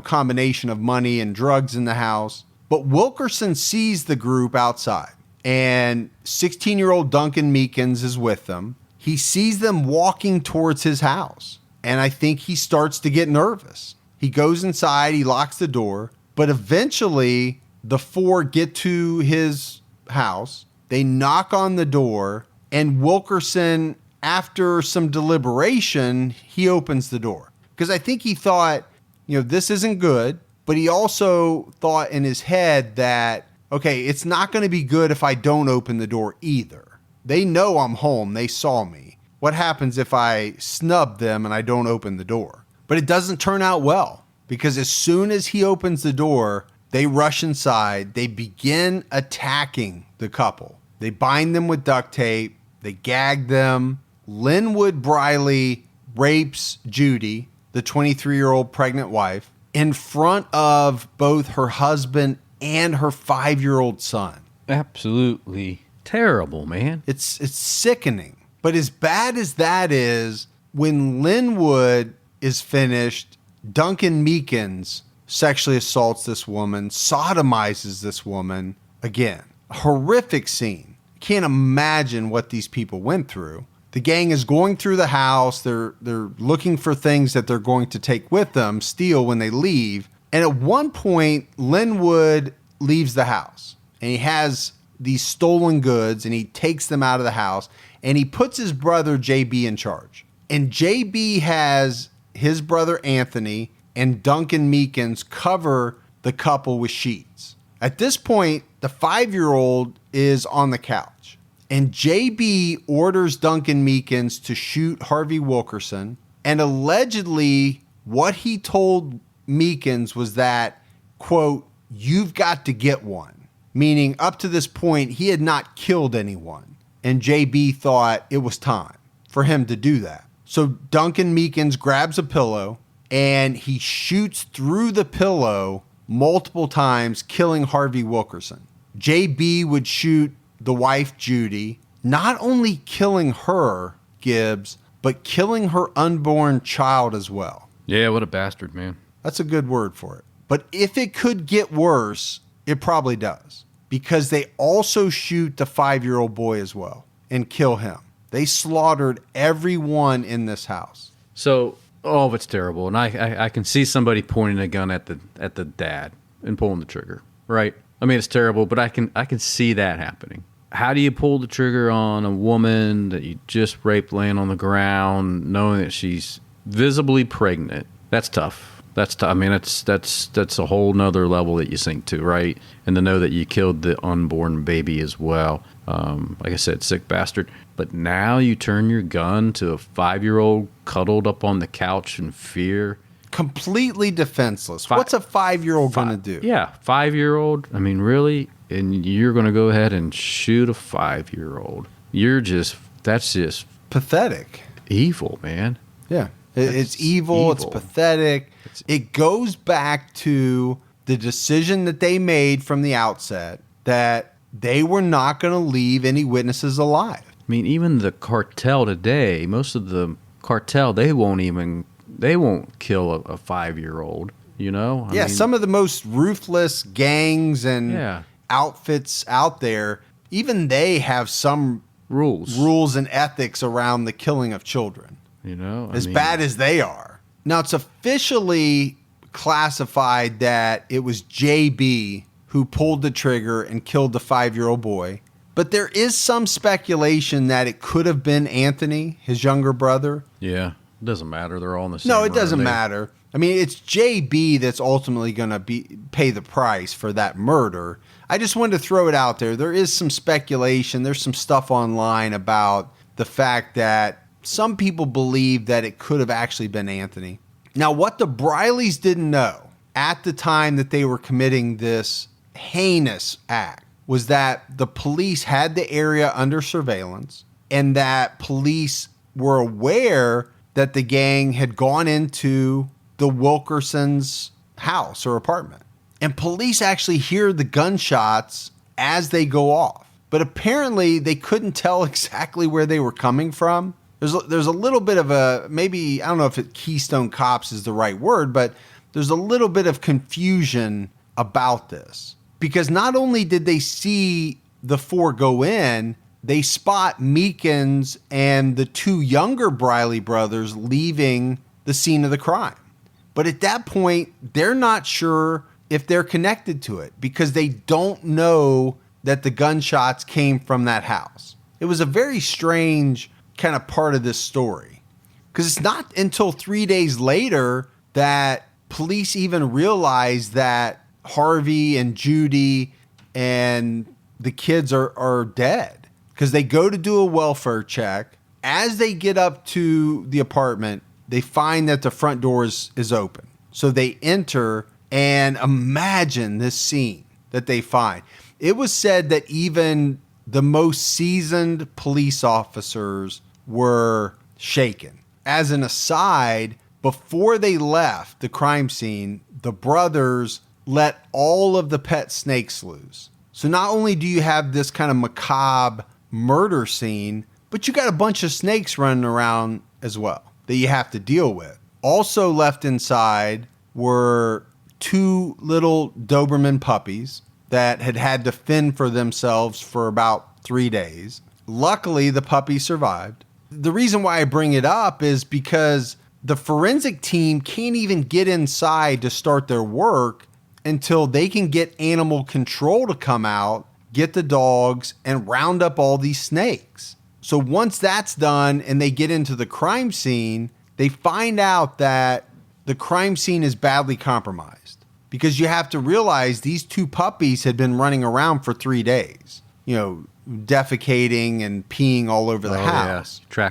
combination of money and drugs in the house. But Wilkerson sees the group outside, and 16-year-old Duncan Meekins is with them. He sees them walking towards his house, and I think he starts to get nervous. He goes inside, he locks the door, but eventually the four get to his house. They knock on the door, and Wilkerson, after some deliberation, he opens the door. Because I think he thought, this isn't good, but he also thought in his head that, okay, it's not going to be good if I don't open the door either. They know I'm home. They saw me. What happens if I snub them and I don't open the door? But it doesn't turn out well, because as soon as he opens the door, they rush inside. They begin attacking the couple. They bind them with duct tape. They gag them. Linwood Briley rapes Judy, the 23-year-old pregnant wife, in front of both her husband and her 5-year-old son. Absolutely terrible, man. It's sickening. But as bad as that is, when Linwood is finished, Duncan Meekins sexually assaults this woman, sodomizes this woman again. Horrific scene. Can't imagine what these people went through. The gang is going through the house. They're looking for things that they're going to take with them, steal when they leave. And at one point, Linwood leaves the house, and he has these stolen goods, and he takes them out of the house, and he puts his brother JB in charge. And JB has his brother Anthony and Duncan Meekins cover the couple with sheets. At this point, the 5-year-old is on the couch, and JB orders Duncan Meekins to shoot Harvey Wilkerson. And allegedly, what he told Meekins was that, quote, "You've got to get one." Meaning, up to this point, he had not killed anyone. And JB thought it was time for him to do that. So Duncan Meekins grabs a pillow, and he shoots through the pillow multiple times, killing Harvey Wilkerson. JB would shoot the wife, Judy, not only killing her, Gibbs, but killing her unborn child as well. Yeah, what a bastard, man. That's a good word for it. But if it could get worse, it probably does. Because they also shoot the 5-year-old boy as well and kill him. They slaughtered everyone in this house. So, it's terrible. And I can see somebody pointing a gun at the dad and pulling the trigger, right? I mean, it's terrible, but I can see that happening. How do you pull the trigger on a woman that you just raped laying on the ground, knowing that she's visibly pregnant? That's tough. That's tough. I mean, that's a whole nother level that you sink to, right? And to know that you killed the unborn baby as well. Like I said, sick bastard. But now you turn your gun to a 5-year-old cuddled up on the couch in fear. Completely defenseless. What's a 5-year-old going to do? Yeah, 5-year-old. I mean, really? And you're going to go ahead and shoot a 5-year-old. That's just pathetic. Evil, man. Yeah. It's evil. It's pathetic. It goes back to the decision that they made from the outset that they were not going to leave any witnesses alive. I mean, even the cartel today, most of the cartel, they won't kill a 5-year-old, you know? I mean, some of the most ruthless gangs and outfits out there, even they have some rules and ethics around the killing of children. You know? As bad as they are. Now, it's officially classified that it was JB who pulled the trigger and killed the 5-year-old boy. But there is some speculation that it could have been Anthony, his younger brother. Yeah, it doesn't matter. They're all in the same No, it doesn't matter. I mean, it's JB that's ultimately going to pay the price for that murder. I just wanted to throw it out there. There is some speculation. There's some stuff online about the fact that some people believe that it could have actually been Anthony. Now, what the Brileys didn't know at the time that they were committing this heinous act was that the police had the area under surveillance and that police were aware that the gang had gone into the Wilkersons' house or apartment. And police actually hear the gunshots as they go off. But apparently they couldn't tell exactly where they were coming from. There's a little bit of a, maybe, I don't know if Keystone Cops is the right word, but there's a little bit of confusion about this. Because not only did they see the four go in, they spot Meekins and the two younger Briley brothers leaving the scene of the crime. But at that point, they're not sure if they're connected to it because they don't know that the gunshots came from that house. It was a very strange kind of part of this story because it's not until 3 days later that police even realize that Harvey and Judy and the kids are dead. Because they go to do a welfare check. As they get up to the apartment, they find that the front door is open. So they enter and imagine this scene that they find. It was said that even the most seasoned police officers were shaken. As an aside, before they left the crime scene, the brothers let all of the pet snakes loose. So not only do you have this kind of macabre murder scene, but you got a bunch of snakes running around as well that you have to deal with. Also left inside were two little Doberman puppies that had to fend for themselves for about 3 days. Luckily, the puppies survived. The reason why I bring it up is because the forensic team can't even get inside to start their work until they can get animal control to come out, get the dogs, and round up all these snakes. So once that's done and they get into the crime scene, they find out that the crime scene is badly compromised. Because you have to realize these two puppies had been running around for 3 days, defecating and peeing all over the house. Yeah.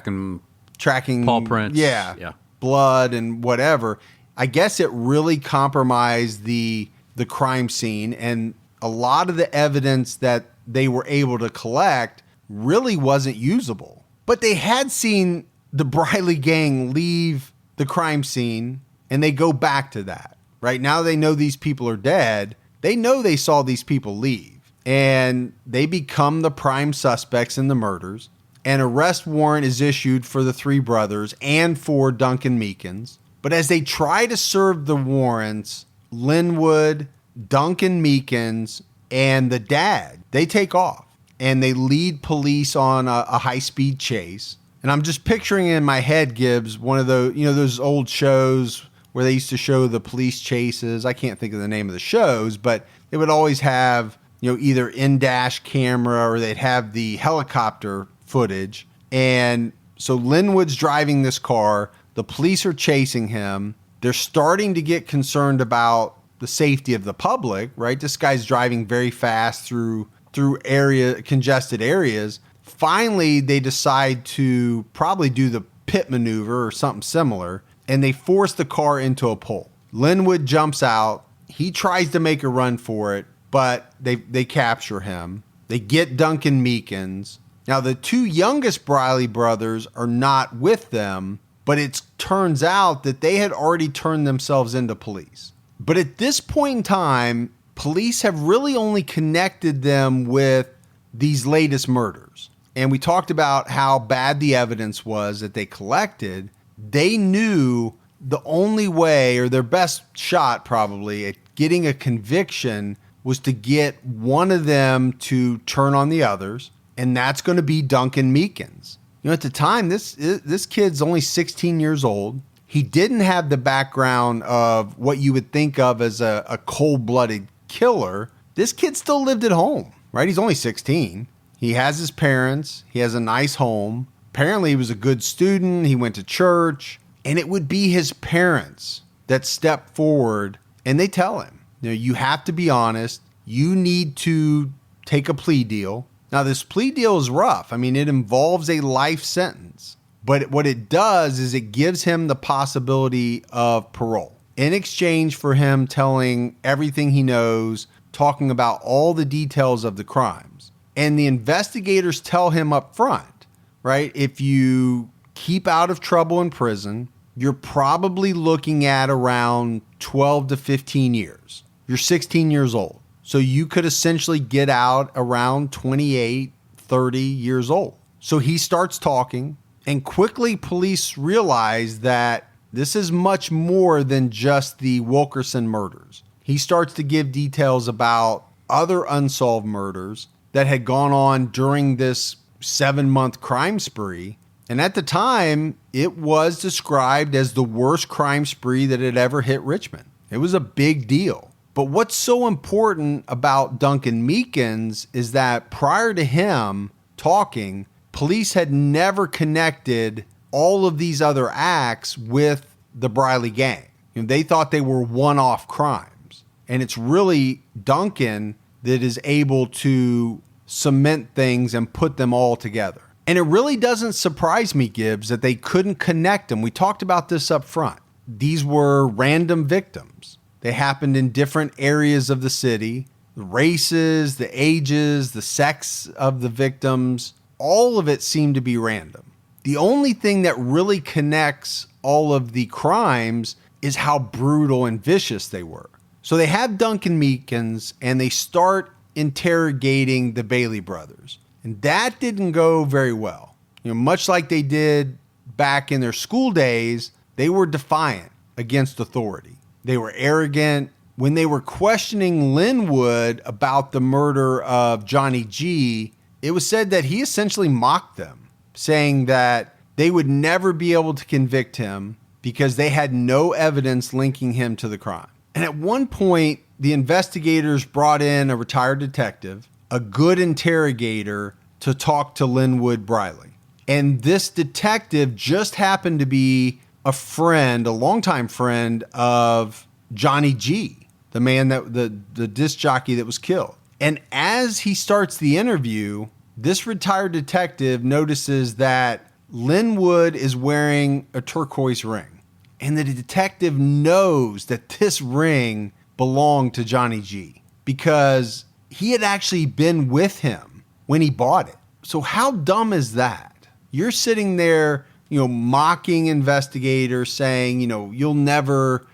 Tracking paw prints. Yeah. Blood and whatever. I guess it really compromised the crime scene, and a lot of the evidence that they were able to collect really wasn't usable. But they had seen the Briley gang leave the crime scene, and they go back to that. Right now they know these people are dead. They know they saw these people leave, and they become the prime suspects in the murders. An arrest warrant is issued for the three brothers and for Duncan Meekins. But as they try to serve the warrants, Linwood, Duncan Meekins, and the dad, they take off and they lead police on a high-speed chase. And I'm just picturing in my head, Gibbs, one of those, those old shows where they used to show the police chases. I can't think of the name of the shows, but they would always have, either in-dash camera or they'd have the helicopter footage. And so Linwood's driving this car. The police are chasing him. They're starting to get concerned about the safety of the public, right? This guy's driving very fast through congested areas. Finally, they decide to probably do the pit maneuver or something similar, and they force the car into a pole. Linwood jumps out. He tries to make a run for it, but they capture him. They get Duncan Meekins. Now, the two youngest Briley brothers are not with them, but it turns out that they had already turned themselves into police. But at this point in time, police have really only connected them with these latest murders. And we talked about how bad the evidence was that they collected. They knew the only way, or their best shot probably, at getting a conviction was to get one of them to turn on the others, and that's going to be Duncan Meekins. At the time, this kid's only 16 years old. He didn't have the background of what you would think of as a cold-blooded killer. This kid still lived at home, right? He's only 16. He has his parents. He has a nice home. Apparently, he was a good student. He went to church. And it would be his parents that step forward, and they tell him, you have to be honest. You need to take a plea deal. Now, this plea deal is rough. I mean, it involves a life sentence. But what it does is it gives him the possibility of parole in exchange for him telling everything he knows, talking about all the details of the crimes. And the investigators tell him up front, right? If you keep out of trouble in prison, you're probably looking at around 12 to 15 years. You're 16 years old. So you could essentially get out around 28, 30 years old. So he starts talking, and quickly police realize that this is much more than just the Wilkerson murders. He starts to give details about other unsolved murders that had gone on during this 7-month crime spree. And at the time, it was described as the worst crime spree that had ever hit Richmond. It was a big deal. But what's so important about Duncan Meekins is that prior to him talking, police had never connected all of these other acts with the Briley gang. They thought they were one-off crimes. And it's really Duncan that is able to cement things and put them all together. And it really doesn't surprise me, Gibbs, that they couldn't connect them. We talked about this up front. These were random victims. They happened in different areas of the city. The races, the ages, the sex of the victims, all of it seemed to be random. The only thing that really connects all of the crimes is how brutal and vicious they were. So they have Duncan Meekins, and they start interrogating the Briley brothers. And that didn't go very well. Much like they did back in their school days, they were defiant against authority. They were arrogant. When they were questioning Linwood about the murder of Johnny G, it was said that he essentially mocked them, saying that they would never be able to convict him because they had no evidence linking him to the crime. And at one point, the investigators brought in a retired detective, a good interrogator, to talk to Linwood Briley. And this detective just happened to be a friend, a longtime friend of Johnny G, the man that the disc jockey that was killed. And as he starts the interview, this retired detective notices that Linwood is wearing a turquoise ring. And the detective knows that this ring belonged to Johnny G because he had actually been with him when he bought it. So how dumb is that? You're sitting there, mocking investigators, saying, you'll never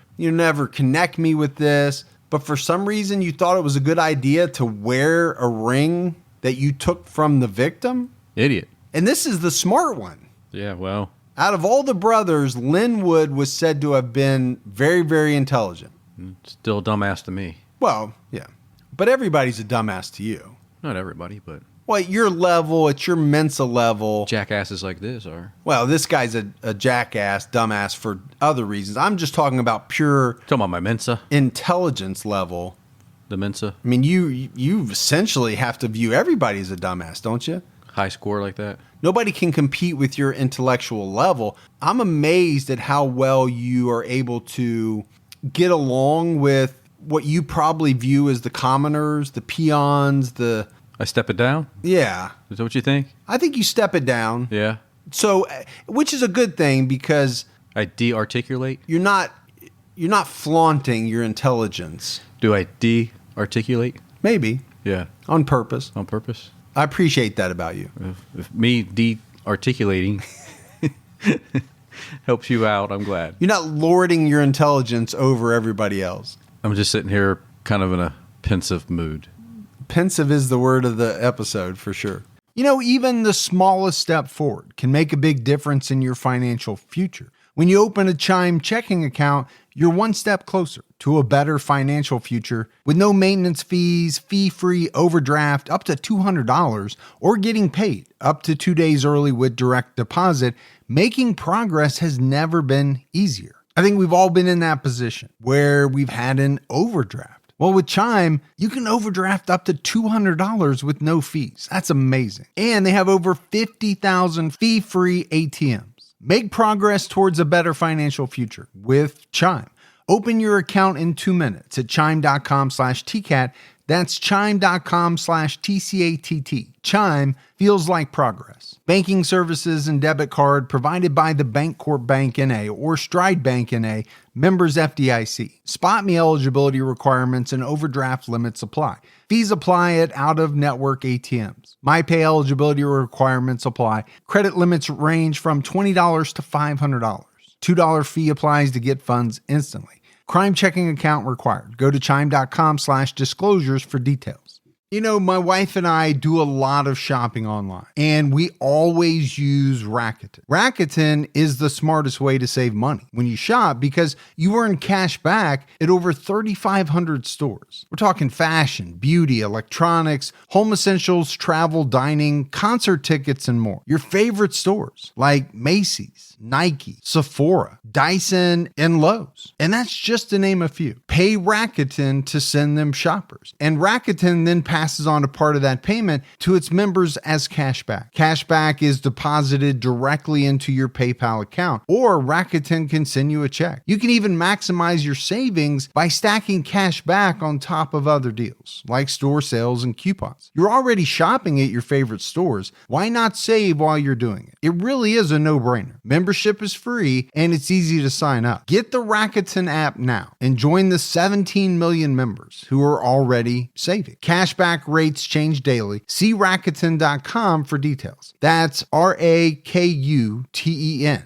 connect me with this. But for some reason, you thought it was a good idea to wear a ring that you took from the victim? Idiot. And this is the smart one. Yeah, well. Out of all the brothers, Linwood was said to have been very, very intelligent. Still a dumbass to me. Well, yeah. But everybody's a dumbass to you. Not everybody, but... Well, at your level, at your Mensa level... Jackasses like this are... Well, this guy's a jackass, dumbass for other reasons. I'm just talking about pure... Talking about my Mensa? Intelligence level. The Mensa? I mean, you essentially have to view everybody as a dumbass, don't you? High score like that? Nobody can compete with your intellectual level. I'm amazed at how well you are able to get along with what you probably view as the commoners, the peons, the... I step it down? Yeah. Is that what you think? I think you step it down. Yeah. So, which is a good thing because... I de-articulate? You're not flaunting your intelligence. Do I de-articulate? Maybe. Yeah. On purpose. On purpose? I appreciate that about you. If me de-articulating helps you out, I'm glad. You're not lording your intelligence over everybody else. I'm just sitting here kind of in a pensive mood. Pensive is the word of the episode for sure. Even the smallest step forward can make a big difference in your financial future. When you open a Chime checking account, you're one step closer to a better financial future with no maintenance fees, fee-free overdraft up to $200, or getting paid up to 2 days early with direct deposit. Making progress has never been easier. I think we've all been in that position where we've had an overdraft. Well, with Chime, you can overdraft up to $200 with no fees. That's amazing. And they have over 50,000 fee-free ATMs. Make progress towards a better financial future with Chime. Open your account in 2 minutes at chime.com/TCAT. That's chime.com/TCATT. Chime feels like progress. Banking services and debit card provided by the Bancorp Bank N.A. or Stride Bank N.A., members FDIC. Spot me eligibility requirements and overdraft limits apply. Fees apply at out-of-network ATMs. MyPay eligibility requirements apply. Credit limits range from $20 to $500. $2 fee applies to get funds instantly. Crime checking account required. Go to chime.com/disclosures for details. You know, my wife and I do a lot of shopping online, and we always use Rakuten. Rakuten is the smartest way to save money when you shop because you earn cash back at over 3,500 stores. We're talking fashion, beauty, electronics, home essentials, travel, dining, concert tickets, and more. Your favorite stores like Macy's, Nike, Sephora, Dyson, and Lowe's. And that's just to name a few. Pay Rakuten to send them shoppers. And Rakuten then passes on a part of that payment to its members as cashback. Cashback is deposited directly into your PayPal account, or Rakuten can send you a check. You can even maximize your savings by stacking cash back on top of other deals, like store sales and coupons. You're already shopping at your favorite stores. Why not save while you're doing it? It really is a no-brainer. Membership is free, and it's easy to sign up. Get the Rakuten app now and join the 17 million members who are already saving. Cashback rates change daily. See Rakuten.com for details. That's Rakuten.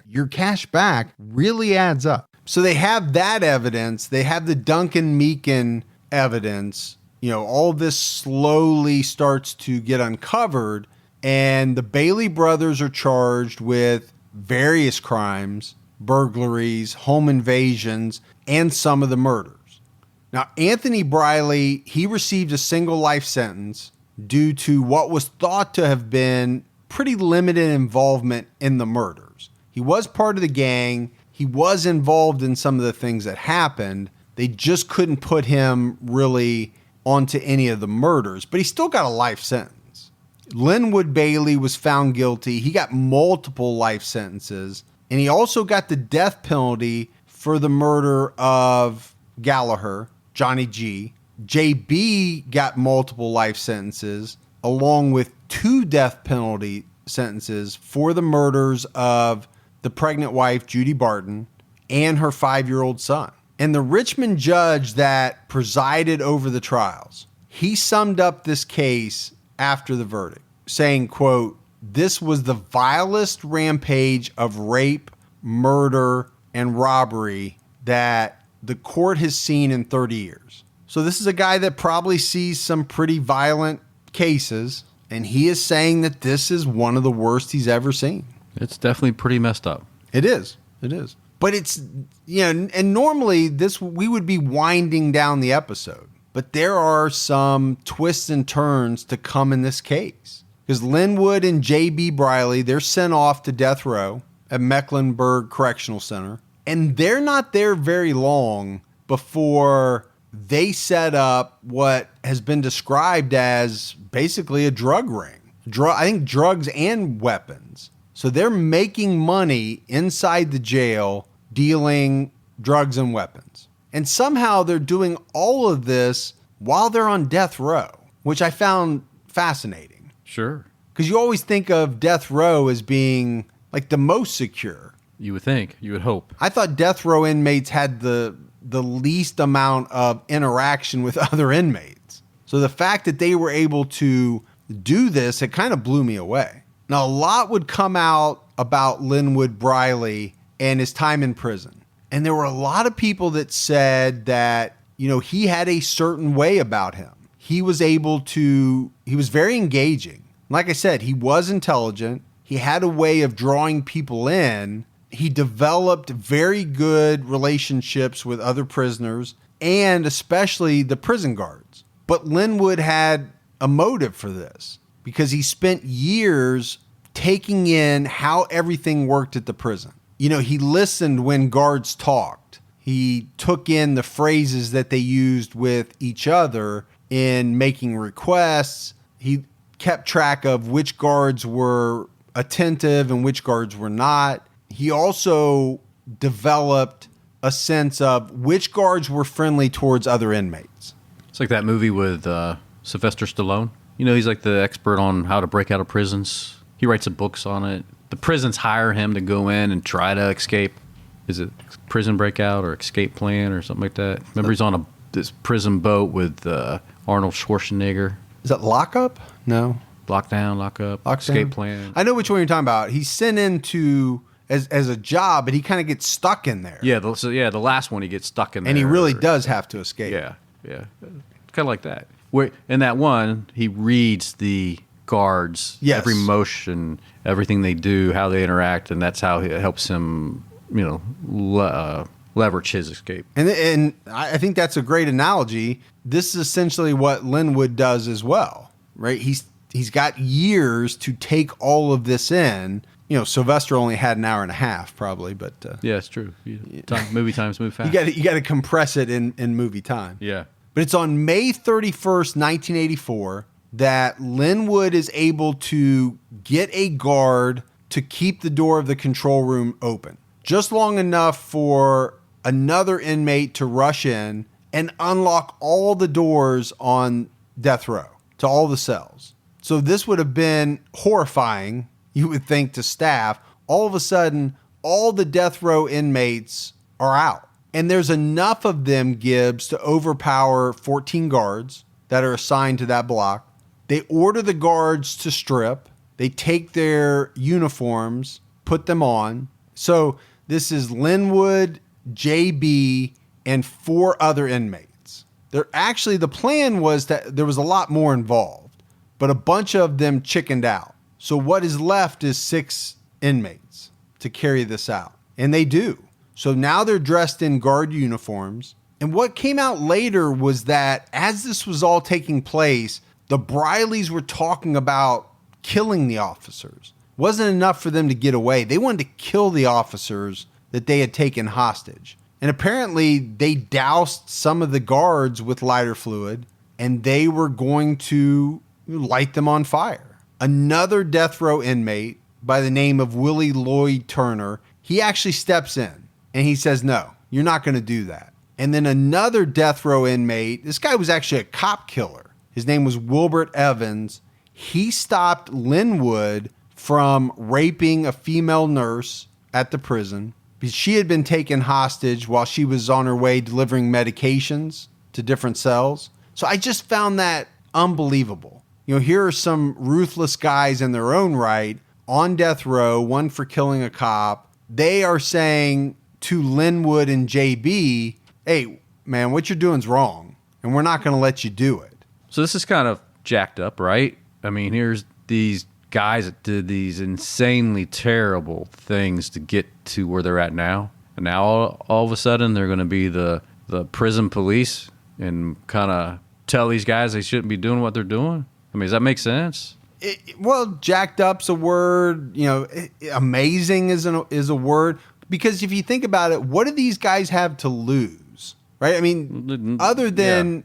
Your cash back really adds up. So they have that evidence. They have the Duncan Meekins evidence. You know, all this slowly starts to get uncovered, and the Briley brothers are charged with various crimes, burglaries, home invasions, and some of the murders. Now, Anthony Briley, he received a single life sentence due to what was thought to have been pretty limited involvement in the murders. He was part of the gang. He was involved in some of the things that happened. They just couldn't put him really onto any of the murders, but he still got a life sentence. Linwood Bailey was found guilty. He got multiple life sentences, and he also got the death penalty for the murder of Gallagher, Johnny G. JB got multiple life sentences, along with 2 death penalty sentences for the murders of the pregnant wife, Judy Barton, and her 5-year-old son. And the Richmond judge that presided over the trials, he summed up this case after the verdict, saying, quote, "This was the vilest rampage of rape, murder, and robbery that the court has seen in 30 years. So this is a guy that probably sees some pretty violent cases, and he is saying that this is one of the worst he's ever seen. It's definitely pretty messed up. It is. It is. But it's, you know, and normally we would be winding down the episode, but there are some twists and turns to come in this case. Because Linwood and J.B. Briley, they're sent off to death row at Mecklenburg Correctional Center. And they're not there very long before they set up what has been described as basically a drug ring. I think drugs and weapons. So they're making money inside the jail dealing drugs and weapons. And somehow they're doing all of this while they're on death row, which I found fascinating. Sure. Because you always think of death row as being like the most secure. You would think. You would hope. I thought death row inmates had the least amount of interaction with other inmates. So the fact that they were able to do this, it kind of blew me away. Now, a lot would come out about Linwood Briley and his time in prison. And there were a lot of people that said that, you know, he had a certain way about him. He was very engaging. Like I said, he was intelligent. He had a way of drawing people in. He developed very good relationships with other prisoners and especially the prison guards. But Linwood had a motive for this because he spent years taking in how everything worked at the prison. You know, he listened when guards talked. He took in the phrases that they used with each other in making requests. He kept track of which guards were attentive and which guards were not. He also developed a sense of which guards were friendly towards other inmates. It's like that movie with Sylvester Stallone. You know, he's like the expert on how to break out of prisons. He writes books on it. The prisons hire him to go in and try to escape. Is it prison breakout or escape plan or something like that? Remember, he's on this prison boat with Arnold Schwarzenegger. Is that Lockup? No. Lockdown, Lockup, Lockdown? Escape plan. I know which one you're talking about. He's sent into as a job, but he kind of gets stuck in there. Yeah, the last one he gets stuck in there. And he really does have to escape. Yeah. Kind of like that. Where in that one, he reads the guards, every motion, everything they do, how they interact, and that's how it helps him, leverage his escape. And I think that's a great analogy. This is essentially what Linwood does as well, right? He's got years to take all of this in. Sylvester only had an hour and a half, probably, but yeah, it's true. Movie times move fast. You got to compress it in movie time. Yeah. But it's on May 31st, 1984, that Linwood is able to get a guard to keep the door of the control room open, just long enough for another inmate to rush in and unlock all the doors on death row to all the cells. So this would have been horrifying, you would think, to staff. All of a sudden, all the death row inmates are out. And there's enough of them, Gibbs, to overpower 14 guards that are assigned to that block. They order the guards to strip. They take their uniforms, put them on. So this is Linwood, JB, and 4 other inmates. The plan was that there was a lot more involved, but a bunch of them chickened out. So what is left is 6 inmates to carry this out. And they do. So now they're dressed in guard uniforms. And what came out later was that as this was all taking place, the Brileys were talking about killing the officers. It wasn't enough for them to get away. They wanted to kill the officers that they had taken hostage. And apparently they doused some of the guards with lighter fluid, and they were going to light them on fire. Another death row inmate by the name of Willie Lloyd Turner, he actually steps in and he says, no, you're not going to do that. And then another death row inmate, this guy was actually a cop killer. His name was Wilbert Evans. He stopped Linwood from raping a female nurse at the prison because she had been taken hostage while she was on her way delivering medications to different cells. So I just found that unbelievable. Here are some ruthless guys in their own right on death row, one for killing a cop. They are saying to Linwood and JB, hey, man, what you're doing is wrong, and we're not going to let you do it. So this is kind of jacked up, right? I mean, here's these guys that did these insanely terrible things to get to where they're at now. And now all of a sudden they're going to be the prison police and kind of tell these guys they shouldn't be doing what they're doing. I mean, does that make sense? Well, jacked up's a word. Amazing is a word. Because if you think about it, what do these guys have to lose, right? I mean, other than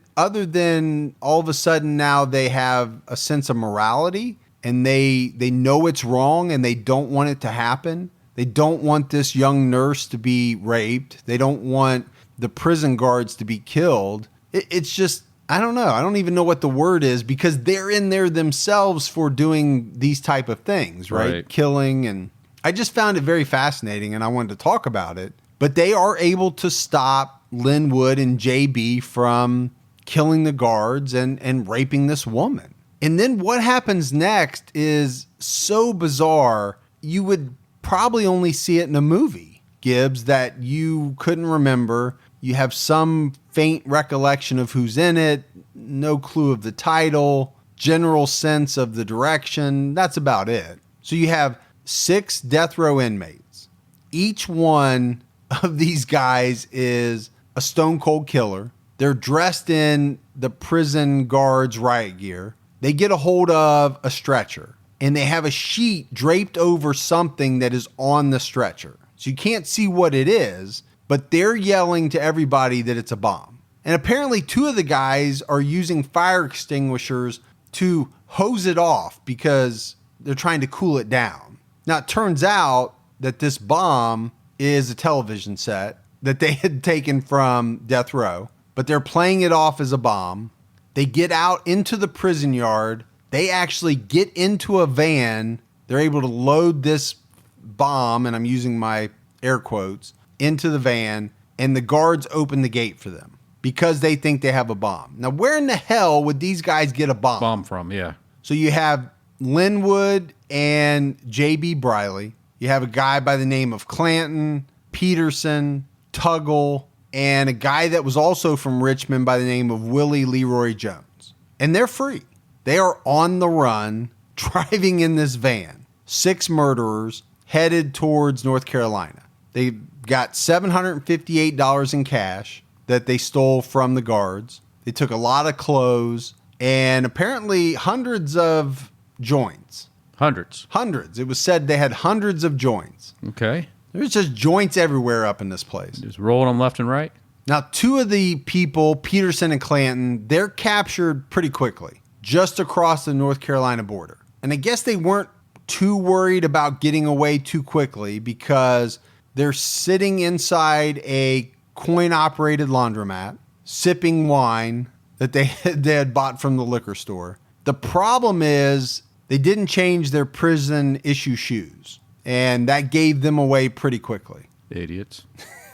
all of a sudden now they have a sense of morality and they know it's wrong and they don't want it to happen. They don't want this young nurse to be raped. They don't want the prison guards to be killed. It's just, I don't know. I don't even know what the word is because they're in there themselves for doing these type of things, right? Killing. And I just found it very fascinating and I wanted to talk about it. But they are able to stop Linwood and JB from killing the guards and raping this woman. And then what happens next is so bizarre, you would probably only see it in a movie, Gibbs, that you couldn't remember. You have some faint recollection of who's in it, no clue of the title, general sense of the direction. That's about it. So you have 6 death row inmates. Each one of these guys is a stone cold killer. They're dressed in the prison guards' riot gear. They get a hold of a stretcher and they have a sheet draped over something that is on the stretcher. So you can't see what it is, but they're yelling to everybody that it's a bomb. And apparently 2 of the guys are using fire extinguishers to hose it off because they're trying to cool it down. Now, it turns out that this bomb is a television set that they had taken from death row, but they're playing it off as a bomb. They get out into the prison yard. They actually get into a van. They're able to load this bomb, and I'm using my air quotes, into the van, and the guards open the gate for them because they think they have a bomb. Now, where in the hell would these guys get a bomb? From, yeah. So you have Linwood and J.B. Briley. You have a guy by the name of Clanton, Peterson, Tuggle, and a guy that was also from Richmond by the name of Willie Leroy Jones. And they're free. They are on the run, driving in this van. 6 murderers headed towards North Carolina. They got $758 in cash that they stole from the guards. They took a lot of clothes and apparently hundreds of joints. Hundreds. It was said they had hundreds of joints. Okay. There's just joints everywhere up in this place. Just rolling them left and right? Now, 2 of the people, Peterson and Clanton, they're captured pretty quickly, just across the North Carolina border. And I guess they weren't too worried about getting away too quickly because they're sitting inside a coin-operated laundromat, sipping wine that they had bought from the liquor store. The problem is they didn't change their prison-issue shoes, and that gave them away pretty quickly. Idiots.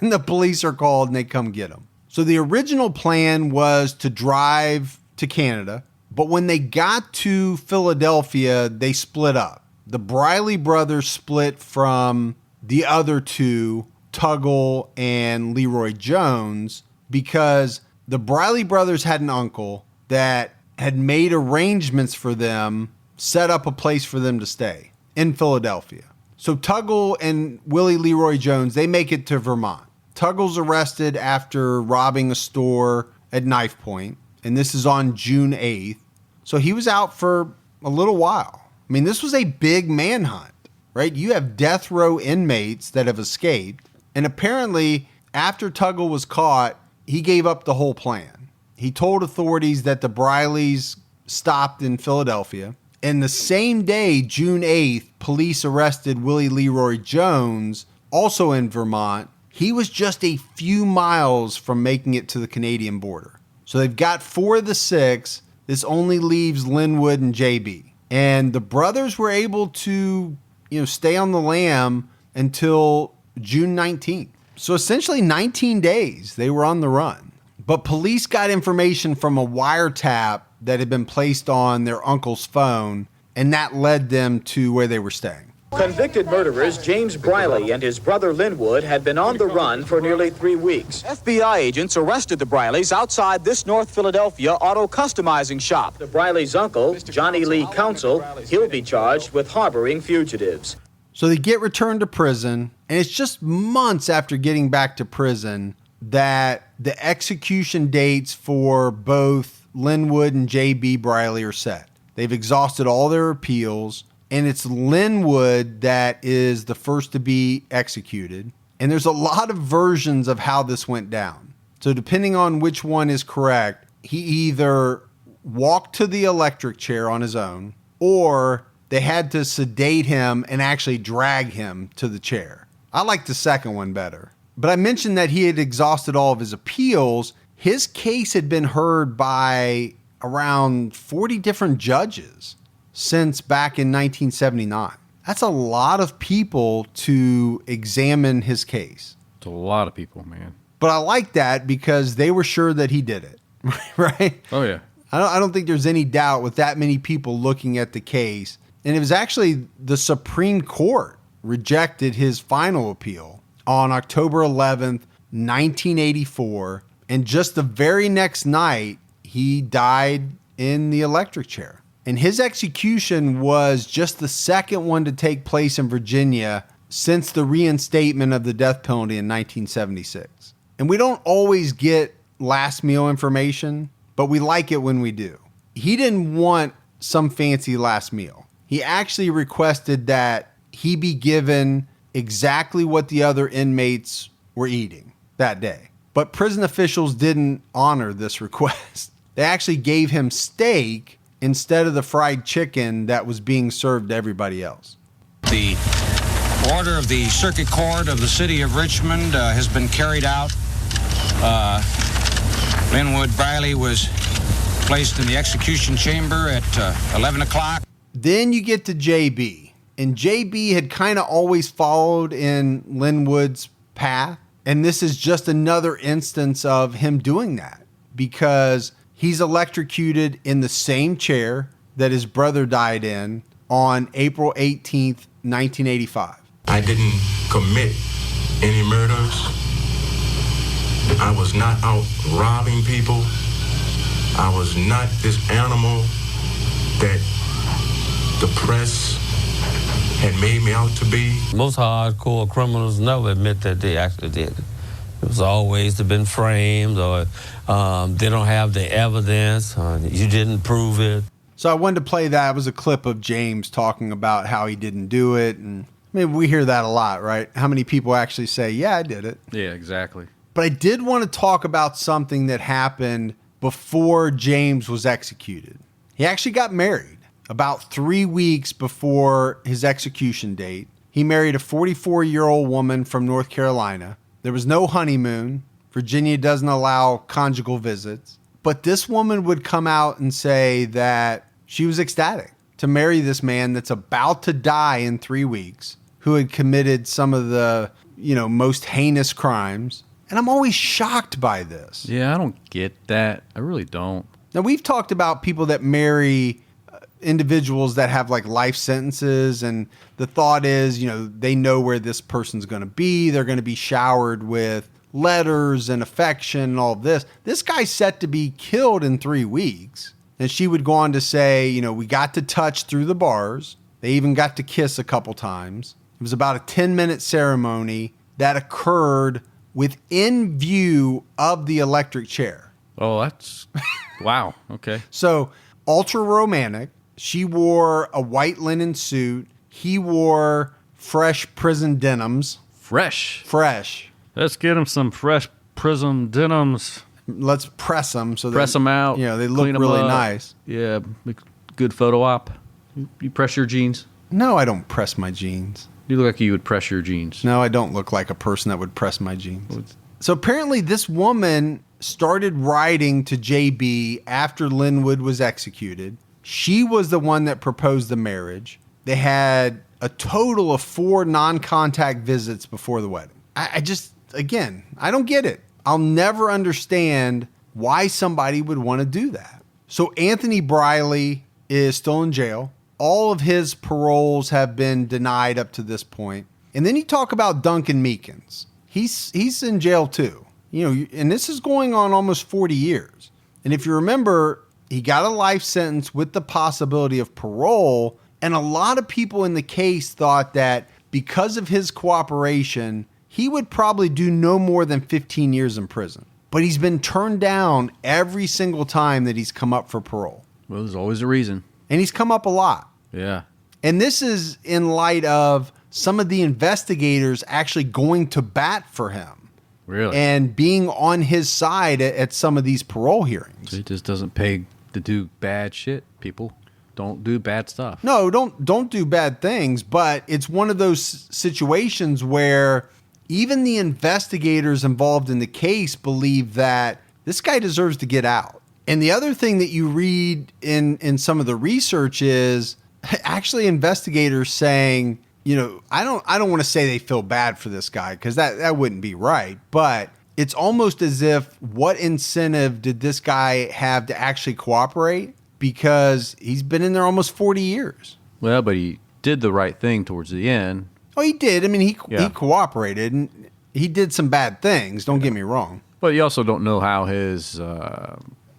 And the police are called and they come get them. So the original plan was to drive to Canada, but when they got to Philadelphia, they split up. The Briley brothers split from the other 2, Tuggle and Leroy Jones, because the Briley brothers had an uncle that had made arrangements for them, set up a place for them to stay in Philadelphia. So Tuggle and Willie Leroy Jones, they make it to Vermont. Tuggle's arrested after robbing a store at knife point, and this is on June 8th. So he was out for a little while. I mean, this was a big manhunt, right? You have death row inmates that have escaped, and apparently after Tuggle was caught, he gave up the whole plan. He told authorities that the Brileys stopped in Philadelphia. And the same day, June 8th, police arrested Willie Leroy Jones, also in Vermont. He was just a few miles from making it to the Canadian border. So they've got 4 of the 6. This only leaves Linwood and JB. And the brothers were able to, stay on the lam until June 19th. So essentially 19 days they were on the run. But police got information from a wiretap that had been placed on their uncle's phone, and that led them to where they were staying. Convicted murderers James Briley and his brother Linwood had been on the run for nearly 3 weeks. FBI agents arrested the Brileys outside this North Philadelphia auto customizing shop. The Brileys' uncle, Johnny Lee Counsel, he'll be charged with harboring fugitives. So they get returned to prison, and it's just months after getting back to prison that the execution dates for both Linwood and J.B. Briley are set. They've exhausted all their appeals, and it's Linwood that is the first to be executed. And there's a lot of versions of how this went down. So depending on which one is correct, he either walked to the electric chair on his own, or they had to sedate him and actually drag him to the chair. I like the second one better. But I mentioned that he had exhausted all of his appeals. His case had been heard by around 40 different judges since back in 1979. That's a lot of people to examine his case. It's a lot of people, man. But I like that because they were sure that he did it, right? Oh, yeah. I don't think there's any doubt with that many people looking at the case. And it was actually the Supreme Court rejected his final appeal on October 11th, 1984. And just the very next night, he died in the electric chair. And his execution was just the second one to take place in Virginia since the reinstatement of the death penalty in 1976. And we don't always get last meal information, but we like it when we do. He didn't want some fancy last meal. He actually requested that he be given exactly what the other inmates were eating that day. But prison officials didn't honor this request. They actually gave him steak instead of the fried chicken that was being served to everybody else. The order of the Circuit Court of the City of Richmond has been carried out. Linwood Briley was placed in the execution chamber at 11 o'clock. Then you get to JB. And JB had kind of always followed in Linwood's path. And this is just another instance of him doing that because he's electrocuted in the same chair that his brother died in on April 18th, 1985. I didn't commit any murders. I was not out robbing people. I was not this animal that the press had made me out to be. Most hardcore criminals never admit that they actually did it. It was always they've been framed, or they don't have the evidence, or you didn't prove it. So I wanted to play that. It was a clip of James talking about how he didn't do it. And maybe we hear that a lot, right? How many people actually say, yeah, I did it. Yeah, exactly. But I did want to talk about something that happened before James was executed. He actually got married about 3 weeks before his execution date. He married a 44-year-old woman from North Carolina. There was no honeymoon. Virginia doesn't allow conjugal visits. But this woman would come out and say that she was ecstatic to marry this man that's about to die in 3 weeks, who had committed some of the, most heinous crimes. And I'm always shocked by this. Yeah, I don't get that. I really don't. Now, we've talked about people that marry individuals that have like life sentences, and the thought is, they know where this person's going to be. They're going to be showered with letters and affection and all of this. This guy's set to be killed in 3 weeks. And she would go on to say, we got to touch through the bars. They even got to kiss a couple times. It was about a 10-minute ceremony that occurred within view of the electric chair. Oh, that's wow. Okay. So ultra romantic. She wore a white linen suit. He wore fresh prison denims. Fresh. Let's get him some fresh prison denims. Let's press them. So press them out. They look really nice. Yeah, good photo op. You press your jeans? No, I don't press my jeans. You look like you would press your jeans. No, I don't look like a person that would press my jeans. So apparently this woman started writing to JB after Linwood was executed. She was the one that proposed the marriage. They had a total of 4 non-contact visits before the wedding. I don't get it. I'll never understand why somebody would want to do that. So Anthony Briley is still in jail. All of his paroles have been denied up to this point. And then you talk about Duncan Meekins. He's in jail too. And this is going on almost 40 years. And if you remember, he got a life sentence with the possibility of parole. And a lot of people in the case thought that because of his cooperation, he would probably do no more than 15 years in prison. But he's been turned down every single time that he's come up for parole. Well, there's always a reason. And he's come up a lot. Yeah. And this is in light of some of the investigators actually going to bat for him. Really? And being on his side at some of these parole hearings. So he just doesn't pay to do bad shit, people. Don't do bad stuff. No, don't do bad things, but it's one of those situations where even the investigators involved in the case believe that this guy deserves to get out. And the other thing that you read in some of the research is actually investigators saying, I don't want to say they feel bad for this guy because that wouldn't be right, but it's almost as if what incentive did this guy have to actually cooperate, because he's been in there almost 40 years. Well, but he did the right thing towards the end. Oh, he did. I mean, he cooperated, and he did some bad things. Don't get me wrong. But you also don't know how his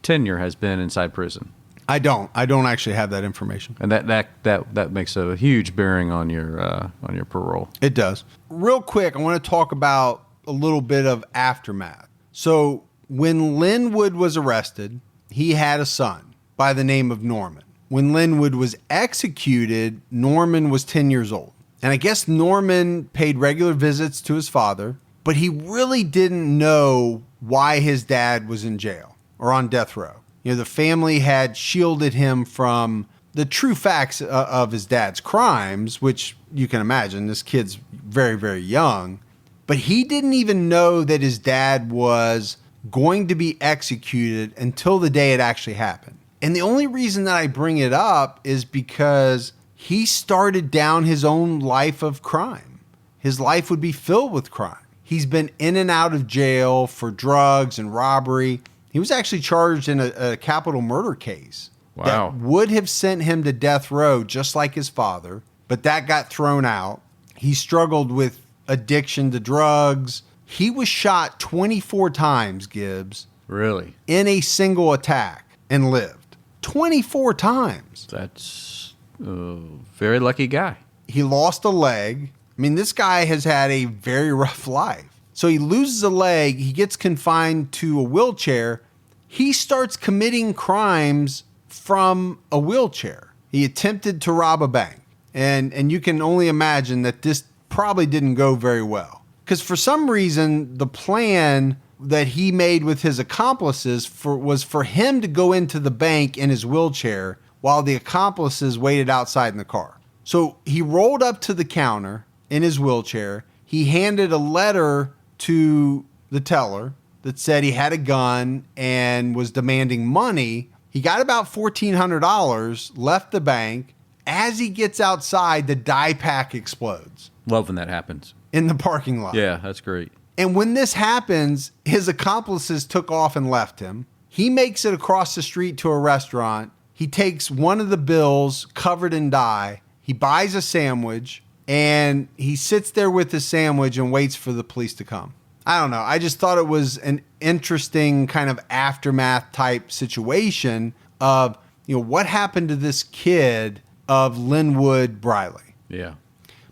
tenure has been inside prison. I don't actually have that information. And that makes a huge bearing on your parole. It does. Real quick, I want to talk about a little bit of aftermath. So when Linwood was arrested, he had a son by the name of Norman. When Linwood was executed, Norman was 10 years old. And I guess Norman paid regular visits to his father, but he really didn't know why his dad was in jail or on death row. The family had shielded him from the true facts of his dad's crimes, which you can imagine, this kid's very, very young. But he didn't even know that his dad was going to be executed until the day it actually happened. And the only reason that I bring it up is because he started down his own life of crime. His life would be filled with crime. He's been in and out of jail for drugs and robbery. He was actually charged in a capital murder case. Wow. That would have sent him to death row just like his father, but that got thrown out. He struggled with addiction to drugs. He was shot 24 times, Gibbs. Really? In a single attack and lived. 24 times. That's a very lucky guy. He lost a leg. I mean, this guy has had a very rough life. So he loses a leg. He gets confined to a wheelchair. He starts committing crimes from a wheelchair. He attempted to rob a bank. And you can only imagine that this probably didn't go very well. Because for some reason, the plan that he made with his accomplices was for him to go into the bank in his wheelchair while the accomplices waited outside in the car. So he rolled up to the counter in his wheelchair. He handed a letter to the teller that said he had a gun and was demanding money. He got about $1,400, left the bank. As he gets outside, the dye pack explodes. Love when that happens. In the parking lot. Yeah, that's great. And when this happens, his accomplices took off and left him. He makes it across the street to a restaurant. He takes one of the bills covered in dye. He buys a sandwich, and he sits there with the sandwich and waits for the police to come. I don't know. I just thought it was an interesting kind of aftermath type situation of, what happened to this kid of Linwood Briley. Yeah.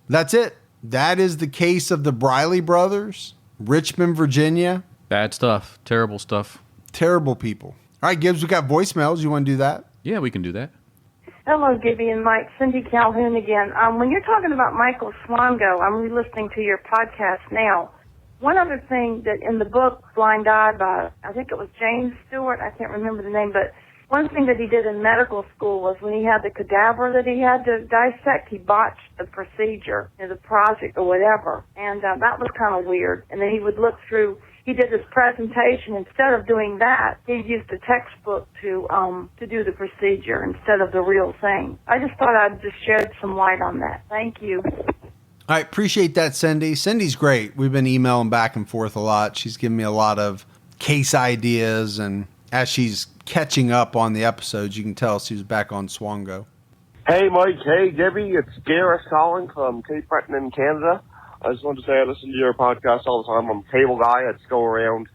That's it. That is the case of the Briley Brothers, Richmond, Virginia. Bad stuff. Terrible stuff. Terrible people. All right, Gibbs, we got voicemails. You want to do that? Yeah, we can do that. Hello, Gibby and Mike. Cindy Calhoun again. When you're talking about Michael Swango, I'm re-listening to your podcast now. One other thing that in the book, Blind Eye, by, I think it was James Stewart, I can't remember the name, but one thing that he did in medical school was when he had the cadaver that he had to dissect, he botched the procedure, the project or whatever. And that was kind of weird. And then he would look through, he did his presentation. Instead of doing that, he used a textbook to do the procedure instead of the real thing. I just thought I'd just shed some light on that. Thank you. All right, appreciate that, Cindy. Cindy's great. We've been emailing back and forth a lot. She's given me a lot of case ideas, and as she's catching up on the episodes, you can tell she was back on Swango. Hey, Mike. Hey, Gibby. It's Gareth calling from Cape Breton in Canada. I just wanted to say I listen to your podcast all the time. I'm a cable guy. I just go around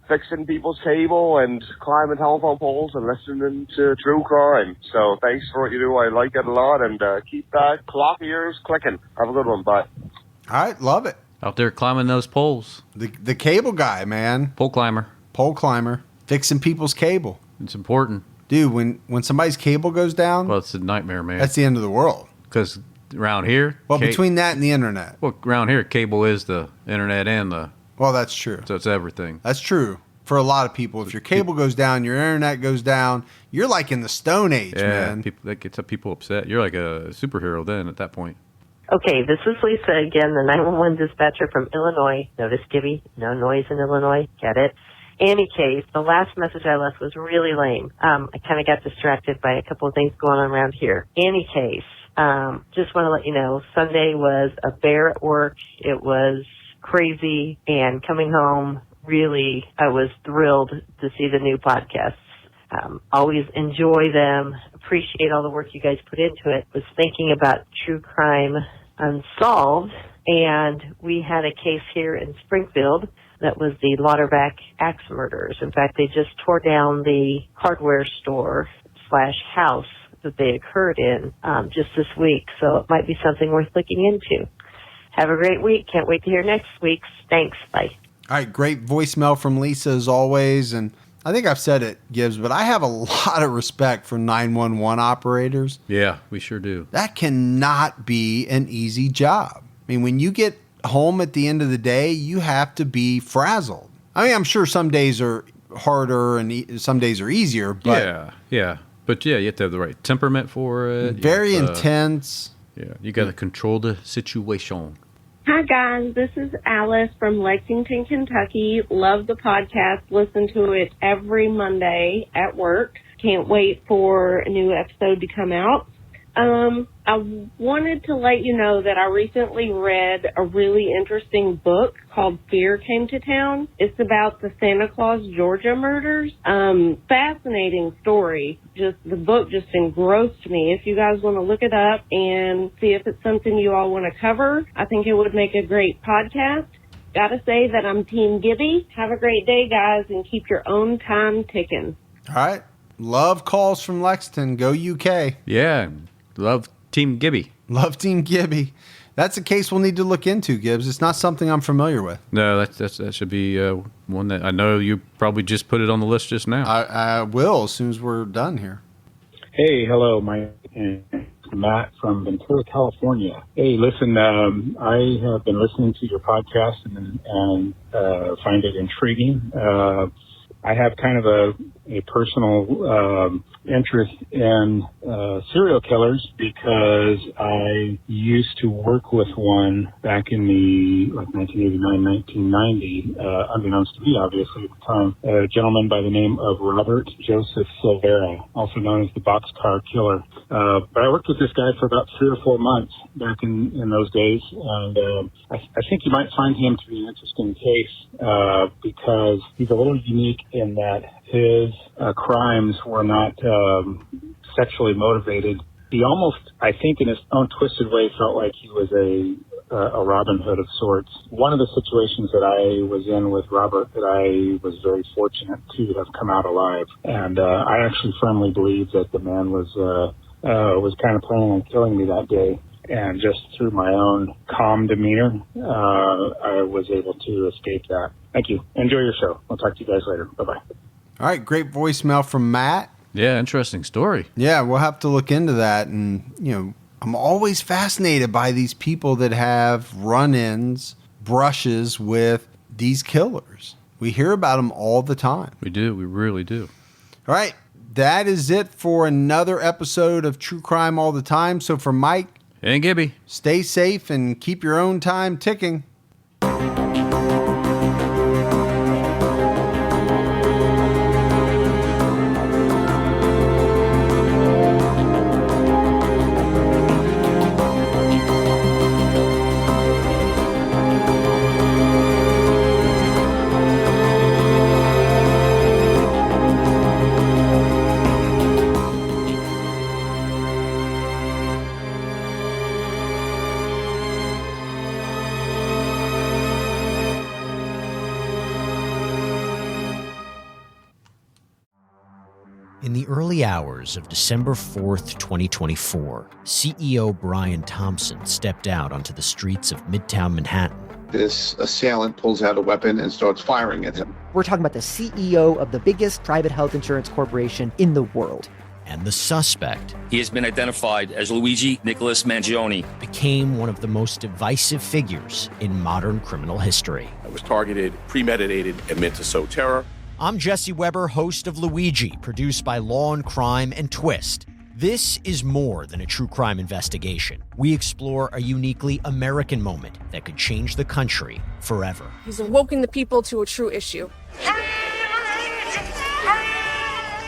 fixing people's cable and climbing telephone poles and listening to true crime. So thanks for what you do. I like it a lot, and keep that clock ears clicking. Have a good one. Bye. All right, love it. Out there climbing those poles. The cable guy, man. Pole climber. Pole climber. Fixing people's cable. It's important. Dude, when somebody's cable goes down, well, it's a nightmare, man. That's the end of the world. Because around here... Well, between that and the internet. Well, around here, cable is the internet and the... Well, that's true. So it's everything. That's true for a lot of people. If your cable goes down, your internet goes down, you're like in the Stone Age, man. That gets people upset. You're like a superhero then at that point. Okay, this is Lisa again, the 911 dispatcher from Illinois. Notice, Gibby, no noise in Illinois. Get it? Any case, the last message I left was really lame. I kind of got distracted by a couple of things going on around here. Any case, just want to let you know, Sunday was a bear at work. It was crazy, and coming home, really, I was thrilled to see the new podcasts. Always enjoy them, appreciate all the work you guys put into it. Was thinking about True Crime Unsolved, and we had a case here in Springfield that was the Lauderback axe murders. In fact, they just tore down the hardware store / house that they occurred in just this week, so it might be something worth looking into. Have a great week. Can't wait to hear next week's. Thanks. Bye. All right, great voicemail from Lisa as always, and I think I've said it, Gibbs, but I have a lot of respect for 911 operators. Yeah, we sure do. That cannot be an easy job. I mean, when you get home at the end of the day, you have to be frazzled. I mean, I'm sure some days are harder and some days are easier, but... Yeah. But yeah, you have to have the right temperament for it. Very intense. Yeah, you got to control the situation. Hi, guys. This is Alice from Lexington, Kentucky. Love the podcast. Listen to it every Monday at work. Can't wait for a new episode to come out. I wanted to let you know that I recently read a really interesting book called Fear Came to Town. It's about the Santa Claus, Georgia murders. Fascinating story. The book just engrossed me. If you guys want to look it up and see if it's something you all want to cover, I think it would make a great podcast. Gotta say that I'm Team Gibby. Have a great day, guys, and keep your own time ticking. All right. Love calls from Lexington. Go UK. Yeah. Love Team Gibby. Love Team Gibby. That's a case we'll need to look into, Gibbs. It's not something I'm familiar with. No, that should be one that I know you probably just put it on the list just now. I will as soon as we're done here. Hey, hello, Mike and Matt from Ventura, California. Hey, listen, I have been listening to your podcast and find it intriguing. I have kind of a personal interest in serial killers because I used to work with one back in the 1989, 1990, unbeknownst to me, obviously, at the time, a gentleman by the name of Robert Joseph Silvera, also known as the Boxcar Killer. But I worked with this guy for about 3 or 4 months back in those days, and I think you might find him to be an interesting case because he's a little unique in that his crimes were not sexually motivated. He almost, I think, in his own twisted way, felt like he was a Robin Hood of sorts. One of the situations that I was in with Robert that I was very fortunate to have come out alive, and I actually firmly believe that the man was kind of planning on killing me that day. And just through my own calm demeanor, I was able to escape that. Thank you. Enjoy your show. I'll talk to you guys later. Bye-bye. All right, great voicemail from Matt. Yeah, interesting story. Yeah, we'll have to look into that. And, I'm always fascinated by these people that have run-ins, brushes with these killers. We hear about them all the time. We do. We really do. All right, that is it for another episode of True Crime All the Time. So for Mike and Gibby, stay safe and keep your own time ticking. In the early hours of December 4th, 2024, CEO Brian Thompson stepped out onto the streets of Midtown Manhattan. This assailant pulls out a weapon and starts firing at him. We're talking about the CEO of the biggest private health insurance corporation in the world. And the suspect, he has been identified as Luigi Nicholas Mangione, became one of the most divisive figures in modern criminal history. It was targeted, premeditated, and meant to sow terror. I'm Jesse Weber, host of Luigi, produced by Law and Crime and Twist. This is more than a true crime investigation. We explore a uniquely American moment that could change the country forever. He's awoken the people to a true issue.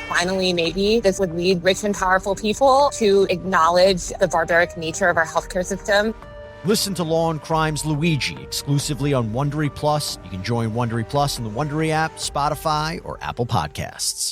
Finally, maybe this would lead rich and powerful people to acknowledge the barbaric nature of our healthcare system. Listen to Law and Crime's Luigi exclusively on Wondery Plus. You can join Wondery Plus in the Wondery app, Spotify, or Apple Podcasts.